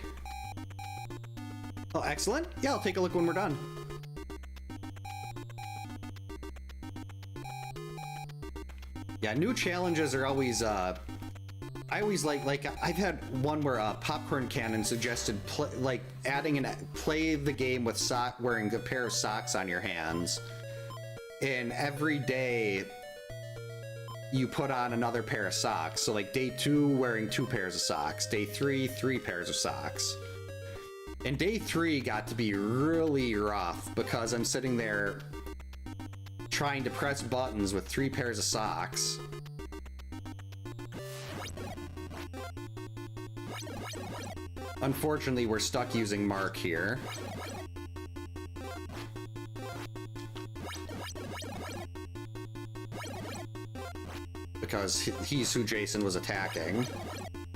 Oh, excellent. Yeah, I'll take a look when we're done. Yeah, new challenges are always, I always like I've had one where Popcorn Cannon suggested play the game with wearing a pair of socks on your hands. And every day you put on another pair of socks. So like day 2, wearing 2 pairs of socks. Day 3, 3 pairs of socks. And day 3 got to be really rough because I'm sitting there trying to press buttons with 3 pairs of socks. Unfortunately, we're stuck using Mark here. Because he's who Jason was attacking.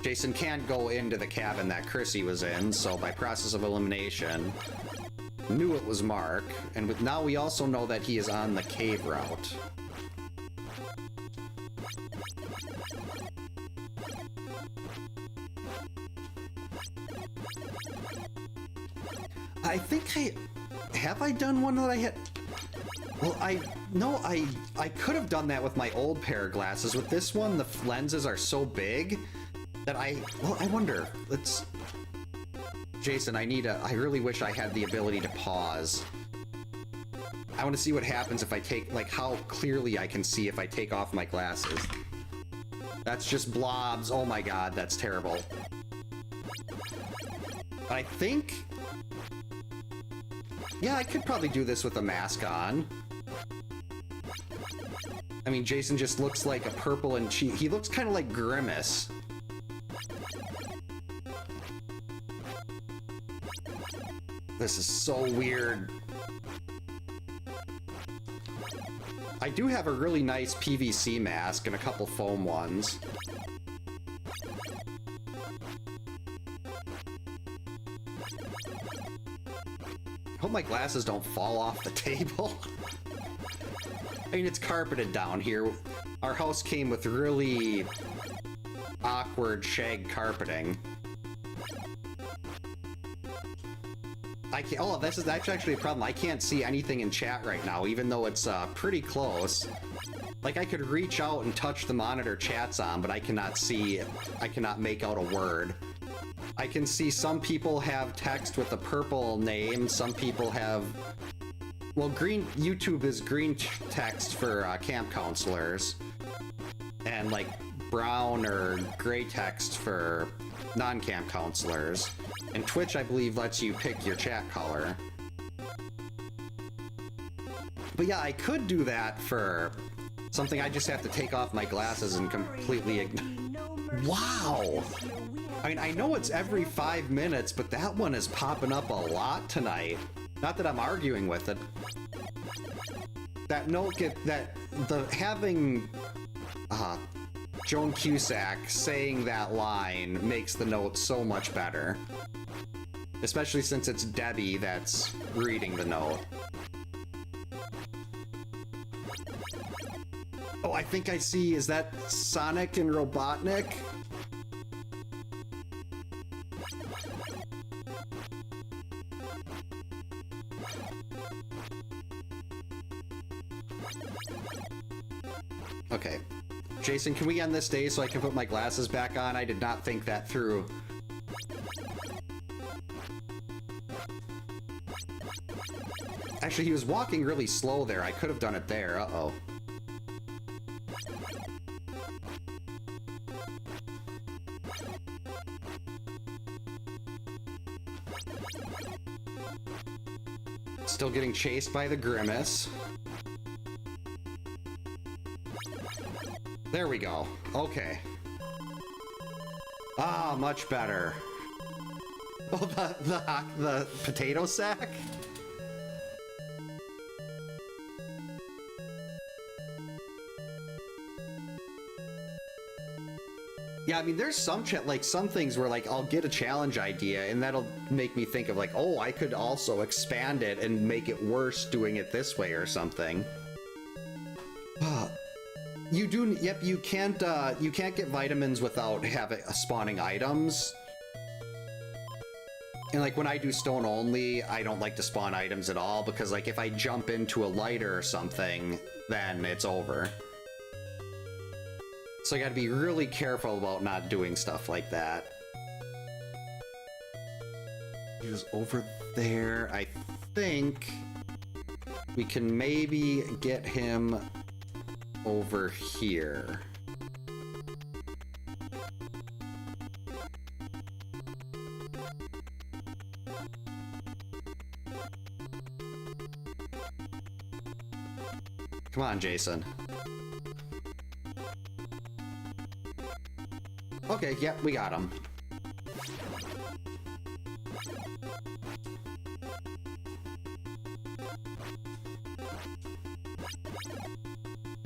Jason can't go into the cabin that Crissy was in, so by process of elimination, knew it was Mark, and now we also know that he is on the cave route. I think have I done one that I had? Well, I could have done that with my old pair of glasses. With this one, the lenses are so big that I wonder, Jason, I really wish I had the ability to pause. I want to see what happens if I take, like, how clearly I can see if I take off my glasses. That's just blobs. Oh my god, that's terrible. But I think... yeah, I could probably do this with a mask on. I mean, Jason just looks like a purple and cheek. He looks kind of like Grimace. This is so weird. I do have a really nice PVC mask and a couple foam ones. Hope my glasses don't fall off the table. I mean, it's carpeted down here. Our house came with really awkward shag carpeting. I can't. Oh, that's actually a problem. I can't see anything in chat right now, even though it's pretty close. Like, I could reach out and touch the monitor chat's on, but I cannot see. I cannot make out a word. I can see some people have text with a purple name. Some people have. Well, green. YouTube is green text for camp counselors, and like brown or gray text for non-camp counselors. And Twitch, I believe, lets you pick your chat color. But yeah, I could do that for something. I just have to take off my glasses and completely ignore. Wow! I mean, I know it's every 5 minutes, but that one is popping up a lot tonight. Not that I'm arguing with it. That note having Joan Cusack saying that line makes the note so much better. Especially since it's Debbie that's reading the note. Oh, I think I see, is that Sonic and Robotnik? Okay. Jason, can we end this day so I can put my glasses back on? I did not think that through. Actually, he was walking really slow there. I could have done it there. Uh-oh. Still getting chased by the Grimace. There we go. Okay. Ah, much better. Oh, the potato sack? Yeah, I mean, there's some things where, like, I'll get a challenge idea, and that'll make me think of, like, oh, I could also expand it and make it worse doing it this way or something. You do, yep, you can't get vitamins without having spawning items. And, like, when I do stone only, I don't like to spawn items at all, because, like, if I jump into a lighter or something, then it's over. So I gotta be really careful about not doing stuff like that. He was over there. I think we can maybe get him over here. Come on, Jason. Okay, yep, we got him.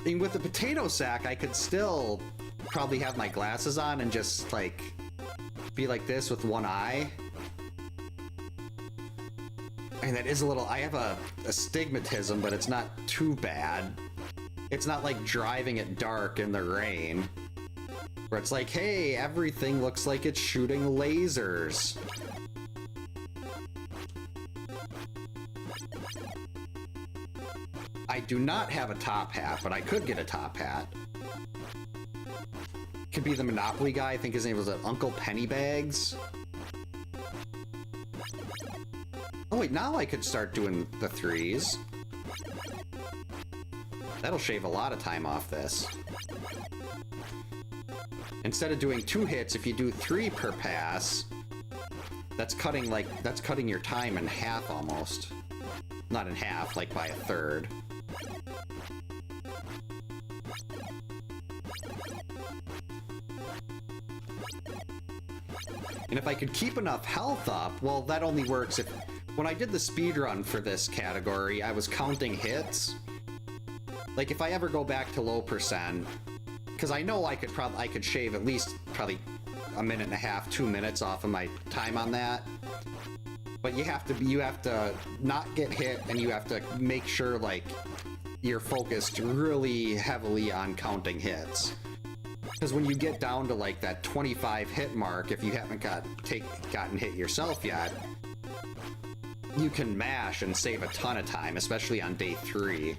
I mean, with the potato sack, I could still probably have my glasses on and just, like, be like this with one eye. I mean, that is a little... I have a astigmatism, but it's not too bad. It's not like driving at dark in the rain. Where it's like, hey, everything looks like it's shooting lasers. I do not have a top hat, but I could get a top hat. Could be the Monopoly guy. I think his name was Uncle Pennybags. Oh wait, now I could start doing the threes. That'll shave a lot of time off this. Instead of doing 2 hits, if you do 3 per pass, that's cutting your time in half almost. Not in half, like by a third. And if I could keep enough health up, well, that only works if... When I did the speedrun for this category, I was counting hits. Like, if I ever go back to low percent... Because I know I could shave at least probably a minute and a half, 2 minutes off of my time on that. But you have to not get hit, and you have to make sure, like, you're focused really heavily on counting hits. Because when you get down to, like, that 25 hit mark, if you haven't gotten hit yourself yet, you can mash and save a ton of time, especially on day 3.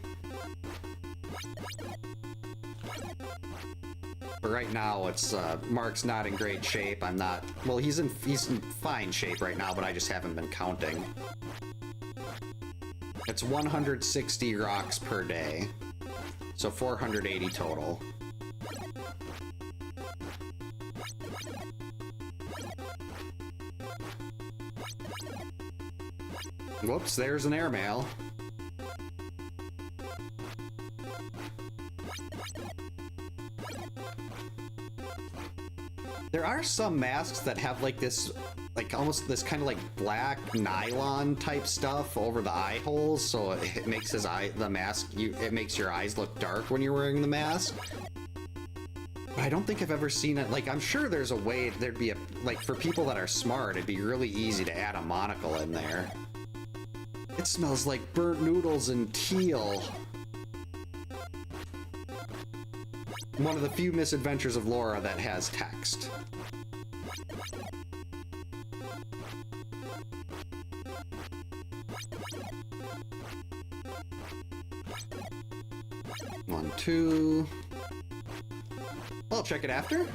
But right now, it's Mark's not in great shape. I'm not. Well, he's in fine shape right now, but I just haven't been counting. It's 160 rocks per day, so 480 total. Whoops! There's an airmail. There are some masks that have like this, like almost this kind of like black nylon type stuff over the eye holes, so it makes it makes your eyes look dark when you're wearing the mask. But I don't think I've ever seen it. Like, I'm sure there's a way, there'd be like for people that are smart, it'd be really easy to add a monocle in there. It smells like burnt noodles and teal. One of the few misadventures of Laura that has text. One, two. I'll check it after.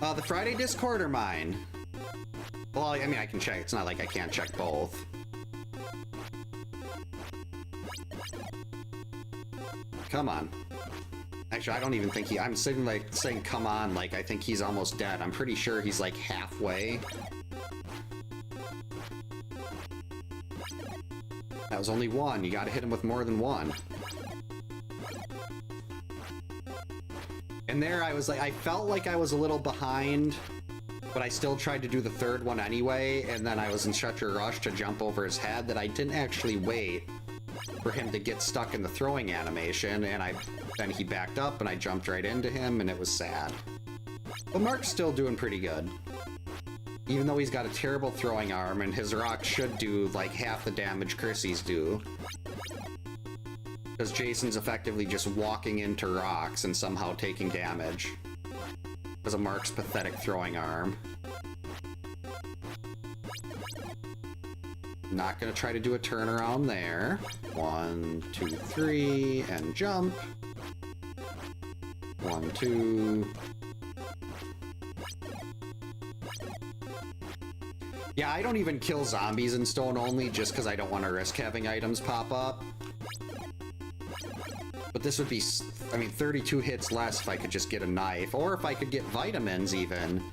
The Friday Discord or mine? Well, I mean, I can check. It's not like I can't check both. Come on. Actually, I don't even think I'm sitting like saying come on like I think he's almost dead. I'm pretty sure he's like halfway. That was only one. You gotta hit him with more than one. And there I was like, I felt like I was a little behind, but I still tried to do the third one anyway, and then I was in such a rush to jump over his head that I didn't actually wait for him to get stuck in the throwing animation, and then he backed up and I jumped right into him, and it was sad. But Mark's still doing pretty good. Even though he's got a terrible throwing arm, and his rocks should do like half the damage Crissy's do. Because Jason's effectively just walking into rocks and somehow taking damage. Because of Mark's pathetic throwing arm. Not gonna try to do a turnaround there. 1, 2, 3, and jump. 1, 2. Yeah, I don't even kill zombies in stone only just because I don't want to risk having items pop up. But this would be, I mean, 32 hits less if I could just get a knife, or if I could get vitamins even.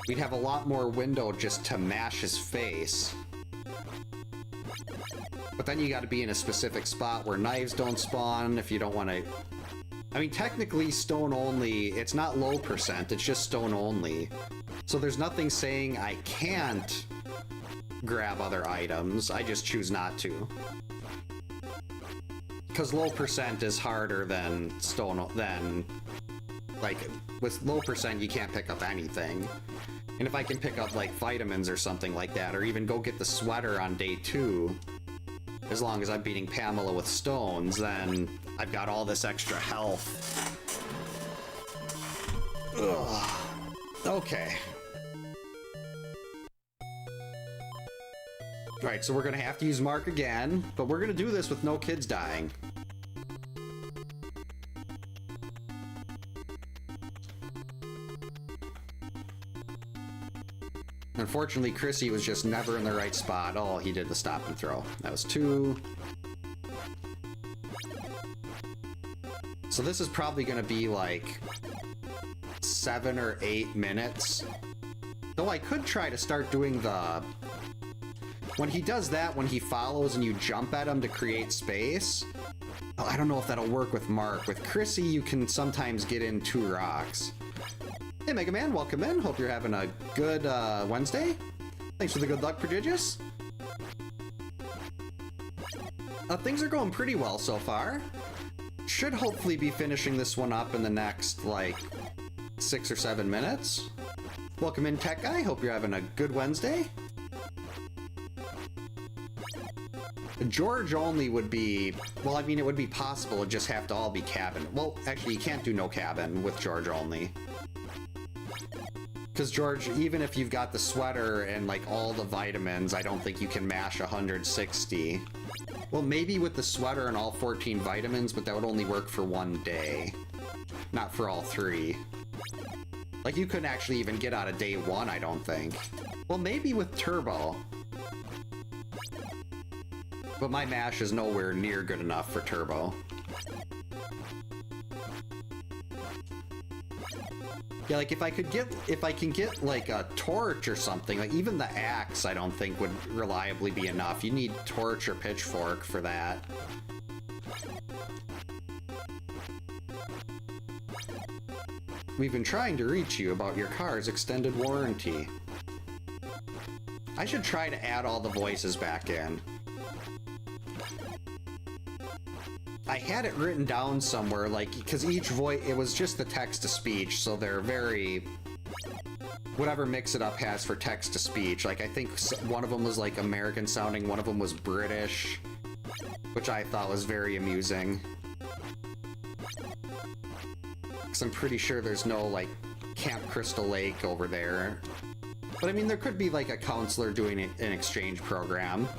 We'd have a lot more window just to mash his face. But then you gotta be in a specific spot where knives don't spawn if you don't want to... I mean, technically stone only, it's not low percent, it's just stone only. So there's nothing saying I can't grab other items, I just choose not to. Because low percent is harder than like, with low percent you can't pick up anything. And if I can pick up like vitamins or something like that, or even go get the sweater on day 2, as long as I'm beating Pamela with stones, then I've got all this extra health. Ugh. Okay. Alright, so we're gonna have to use Mark again, but we're gonna do this with no kids dying. Unfortunately, Crissy was just never in the right spot. Oh, he did the stop and throw. That was 2. So this is probably gonna be like 7 or 8 minutes. Though I could try to start doing the... When he does that, when he follows and you jump at him to create space, oh, I don't know if that'll work with Mark. With Crissy, you can sometimes get in 2 rocks. Hey, Mega Man, welcome in. Hope you're having a good Wednesday. Thanks for the good luck, Prodigious. Things are going pretty well so far. Should hopefully be finishing this one up in the next, like, 6 or 7 minutes. Welcome in, Tech Guy. Hope you're having a good Wednesday. George only would be, well, I mean, it would be possible. It'd just have to all be cabin. Well, actually, you can't do no cabin with George only. Because George, even if you've got the sweater and like all the vitamins, I don't think you can mash 160. Well, maybe with the sweater and all 14 vitamins, but that would only work for one day. Not for all 3. Like, you couldn't actually even get out of day 1, I don't think. Well, maybe with turbo. But my mash is nowhere near good enough for turbo. Yeah, like if I can get like a torch or something, like even the axe I don't think would reliably be enough. You need torch or pitchfork for that. We've been trying to reach you about your car's extended warranty. I should try to add all the voices back in. I had it written down somewhere, like, because each voice, it was just the text-to-speech, so they're very... Whatever Mix-It-Up has for text-to-speech. Like, I think one of them was, like, American-sounding, one of them was British, which I thought was very amusing. Because I'm pretty sure there's no, like, Camp Crystal Lake over there. But, I mean, there could be, like, a counselor doing an exchange program.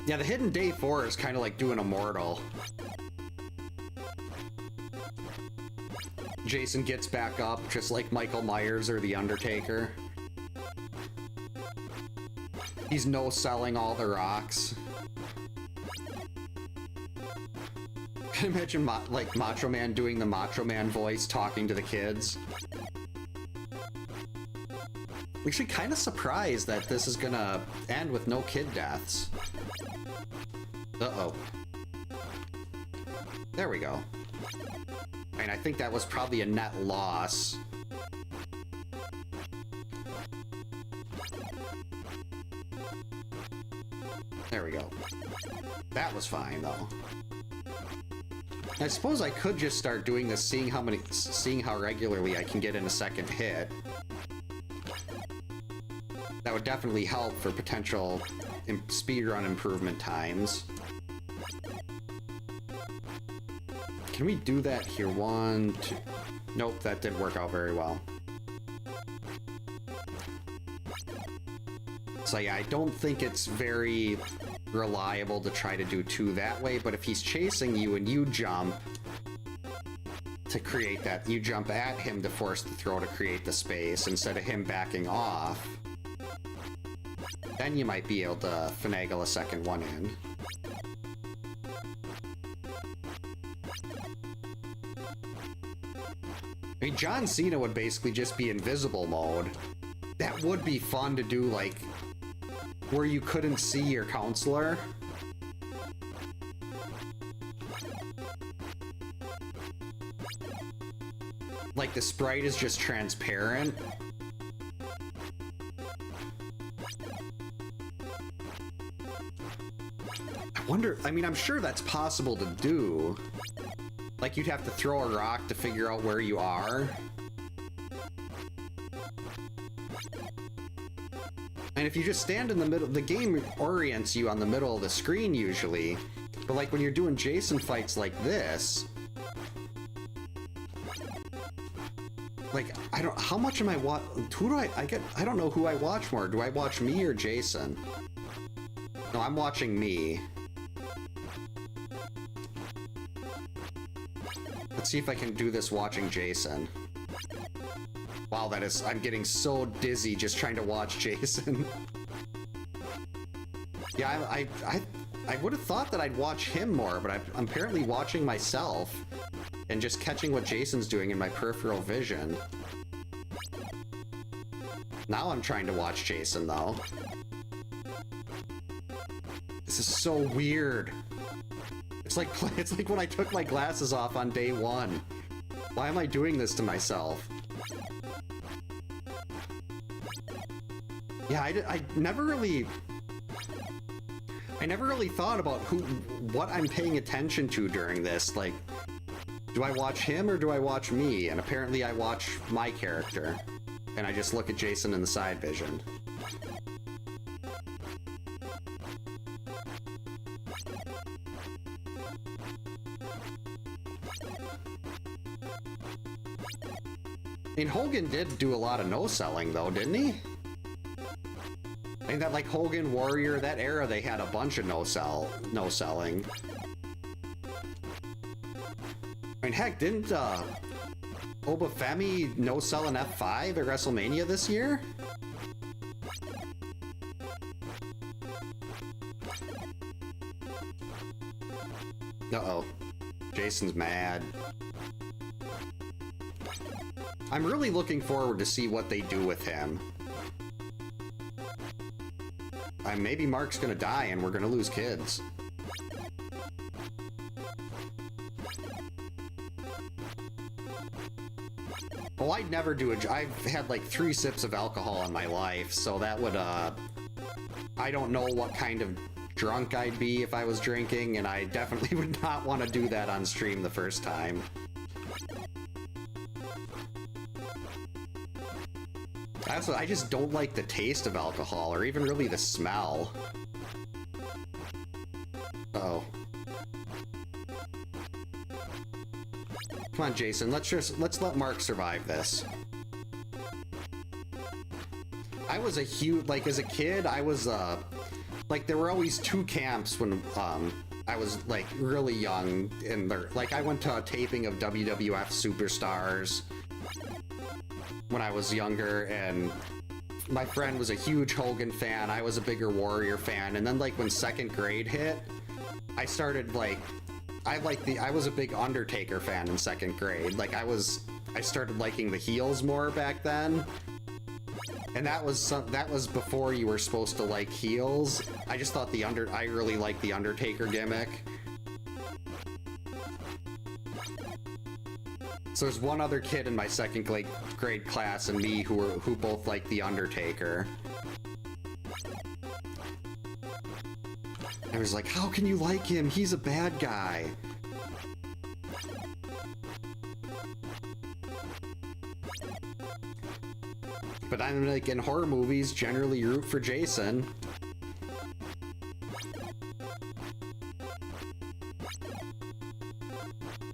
Yeah, the hidden day 4 is kind of like doing Immortal. Jason gets back up, just like Michael Myers or The Undertaker. He's no-selling all the rocks. Can you imagine, like, Macho Man doing the Macho Man voice, talking to the kids? I'm actually kind of surprised that this is gonna end with no kid deaths. Uh-oh. There we go. And I think that was probably a net loss. There we go. That was fine, though. I suppose I could just start doing this, seeing how regularly I can get in a second hit. That would definitely help for potential speedrun improvement times. Can we do that here? 1, 2... Nope, that didn't work out very well. So yeah, I don't think it's very reliable to try to do 2 that way, but if he's chasing you and you jump to create that, you jump at him to force the throw to create the space instead of him backing off, then you might be able to finagle a second one in. I mean, John Cena would basically just be invisible mode. That would be fun to do, like, where you couldn't see your counselor. Like, the sprite is just transparent. I wonder, I mean, I'm sure that's possible to do. Like, you'd have to throw a rock to figure out where you are. And if you just stand in the middle, the game orients you on the middle of the screen usually. But like when you're doing Jason fights like this, like, I don't, how much am I I don't know who I watch more. Do I watch me or Jason? No, I'm watching me. Let's see if I can do this watching Jason. Wow, that is... I'm getting so dizzy just trying to watch Jason. Yeah, I would have thought that I'd watch him more, but I'm apparently watching myself and just catching what Jason's doing in my peripheral vision. Now I'm trying to watch Jason, though. This is so weird. It's like when I took my glasses off on day 1. Why am I doing this to myself? Yeah, I never really thought about what I'm paying attention to during this. Like, do I watch him or do I watch me? And apparently I watch my character. And I just look at Jason in the side vision. And Hogan did do a lot of no-selling, though, didn't he? And that, like, Hogan, Warrior, that era, they had a bunch of no-selling. I mean, heck, didn't, Obafemi no-sell an F5 at WrestleMania this year? Uh-oh. Jason's mad. I'm really looking forward to see what they do with him. Maybe Mark's gonna die and we're gonna lose kids. Well, I'd never do it. I've had like 3 sips of alcohol in my life, so that would, I don't know what kind of drunk I'd be if I was drinking, and I definitely would not want to do that on stream the first time. I just don't like the taste of alcohol, or even really the smell. Uh-oh. Come on, Jason, let's let Mark survive this. I was a huge, like, as a kid, I was, like, there were always 2 camps when, I was, like, really young, and like, I went to a taping of WWF Superstars when I was younger, and my friend was a huge Hogan fan, I was a bigger Warrior fan, and then, like, when 2nd grade hit, I started, like, I was a big Undertaker fan in 2nd grade. Like, I started liking the heels more back then. And that was before you were supposed to like heels. I just thought I really liked the Undertaker gimmick. So there's one other kid in my 2nd grade class and me who both like the Undertaker. I was like, how can you like him? He's a bad guy. But I'm like, in horror movies, generally you root for Jason.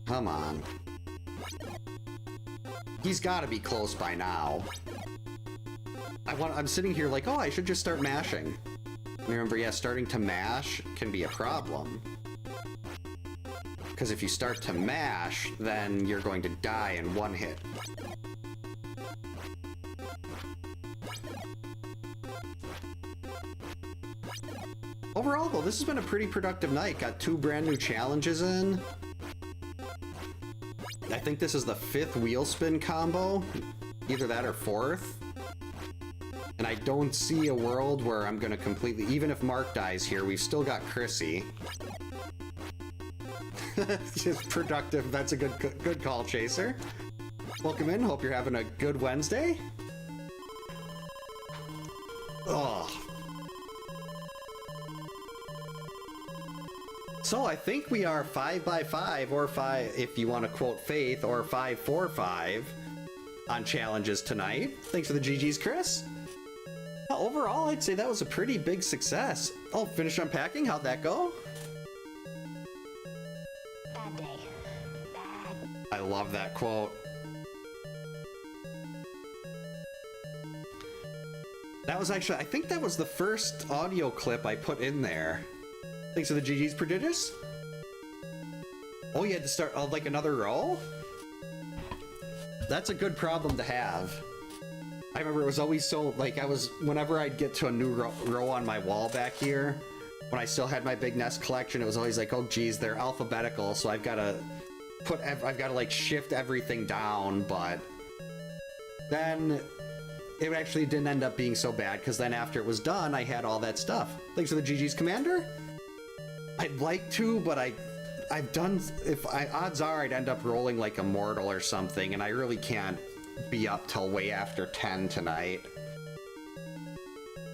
Come on. He's gotta be close by now. I'm sitting here like, oh, I should just start mashing. And remember, yeah, starting to mash can be a problem. Because if you start to mash, then you're going to die in 1 hit. Overall, though, this has been a pretty productive night. Got 2 brand new challenges in. I think this is the 5th wheel spin combo. Either that or 4th. And I don't see a world where I'm gonna completely... Even if Mark dies here, we've still got Crissy. Just productive. That's a good call, Chaser. Welcome in. Hope you're having a good Wednesday. Oh. So I think we are 5x5, or 5, if you want to quote Faith, or 5-4-5 on challenges tonight. Thanks for the GGs, Chris. Overall, I'd say that was a pretty big success. Oh, finish unpacking? How'd that go? Bad day. Bad. I love that quote. That was actually, I think that was the first audio clip I put in there. Thanks for the GG's, Prodigious. Oh, you had to start, like, another row? That's a good problem to have. I remember it was always so, like, whenever I'd get to a new row on my wall back here, when I still had my big NES collection, it was always like, oh, geez, they're alphabetical, so I've got to like, shift everything down, but then it actually didn't end up being so bad, because then after it was done, I had all that stuff. Thanks for the GG's, Commander. I'd like to, but I've done, odds are I'd end up rolling like a mortal or something, and I really can't be up till way after 10 tonight.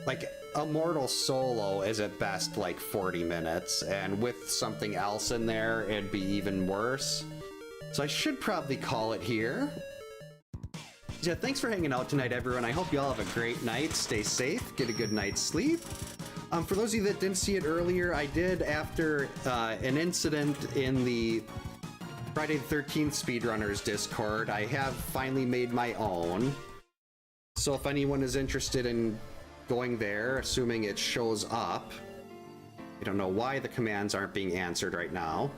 Like, a mortal solo is at best like 40 minutes, and with something else in there, it'd be even worse. So I should probably call it here. Yeah, thanks for hanging out tonight, everyone. I hope you all have a great night. Stay safe, get a good night's sleep. For those of you that didn't see it earlier, I did, after an incident in the Friday the 13th Speedrunners Discord. I have finally made my own. So if anyone is interested in going there, assuming it shows up. I don't know why the commands aren't being answered right now.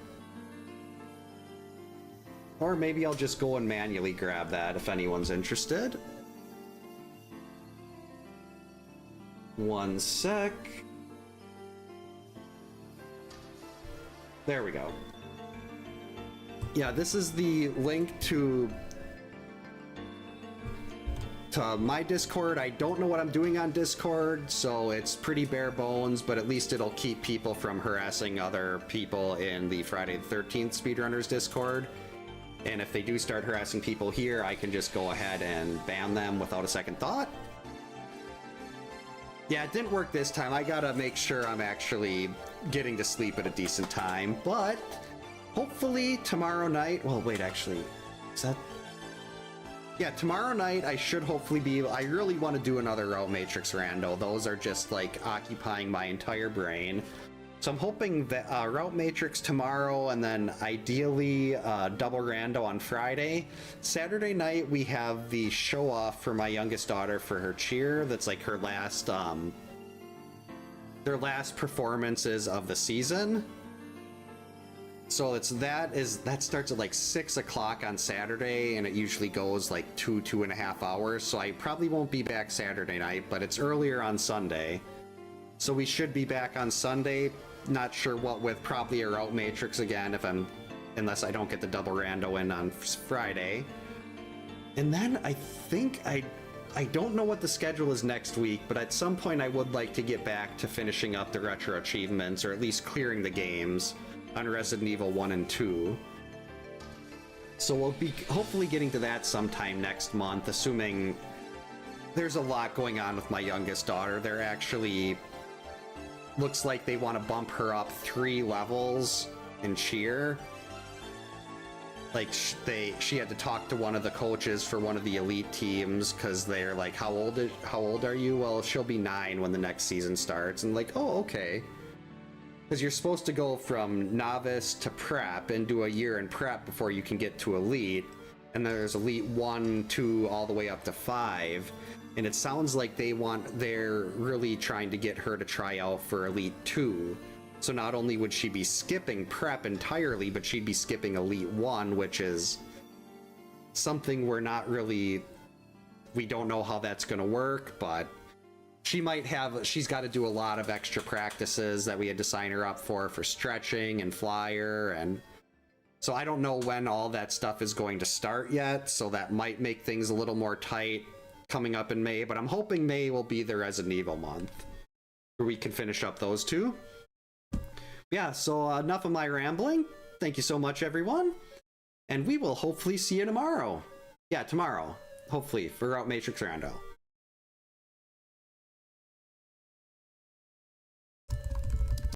Or maybe I'll just go and manually grab that if anyone's interested. One sec. There we go. Yeah, this is the link to my Discord. I don't know what I'm doing on Discord, so it's pretty bare bones, but at least it'll keep people from harassing other people in the Friday the 13th Speedrunners Discord. And if they do start harassing people here, I can just go ahead and ban them without a second thought. Yeah, it didn't work this time. I gotta make sure I'm actually getting to sleep at a decent time, but hopefully tomorrow night... Well, wait, actually, is that... Yeah, tomorrow night I should hopefully be able... I really want to do another Route Matrix rando. Those are just, like, occupying my entire brain. So I'm hoping that Route Matrix tomorrow, and then ideally double rando on Friday. Saturday night we have the show off for my youngest daughter for her cheer. That's like her last, their last performances of the season. So that starts at like 6 o'clock on Saturday, and it usually goes like 2.5 hours. So I probably won't be back Saturday night, but it's earlier on Sunday. So we should be back on Sunday. Not sure what with, probably a Route Matrix again unless I don't get the double rando in on Friday. And then I think I don't know what the schedule is next week, but at some point I would like to get back to finishing up the retro achievements, or at least clearing the games on Resident Evil 1 and 2. So we'll be hopefully getting to that sometime next month, assuming there's a lot going on with my youngest daughter. They're actually... Looks like they want to bump her up 3 levels in cheer. Like, she had to talk to one of the coaches for one of the elite teams, because they're like, how old are you? Well, she'll be 9 when the next season starts. And like, oh, okay. Because you're supposed to go from novice to prep and do a year in prep before you can get to elite. And there's elite 1, 2, all the way up to 5. And it sounds like they're really trying to get her to try out for Elite 2. So not only would she be skipping prep entirely, but she'd be skipping Elite 1, which is something we don't know how that's going to work, but she's got to do a lot of extra practices that we had to sign her up for stretching and flyer, and so I don't know when all that stuff is going to start yet, so that might make things a little more tight coming up in May, but I'm hoping May will be the Resident Evil month where we can finish up those two. Yeah, so enough of my rambling. Thank you so much, everyone, and we will hopefully see you tomorrow. Yeah, tomorrow, hopefully, for Route Matrix Rando.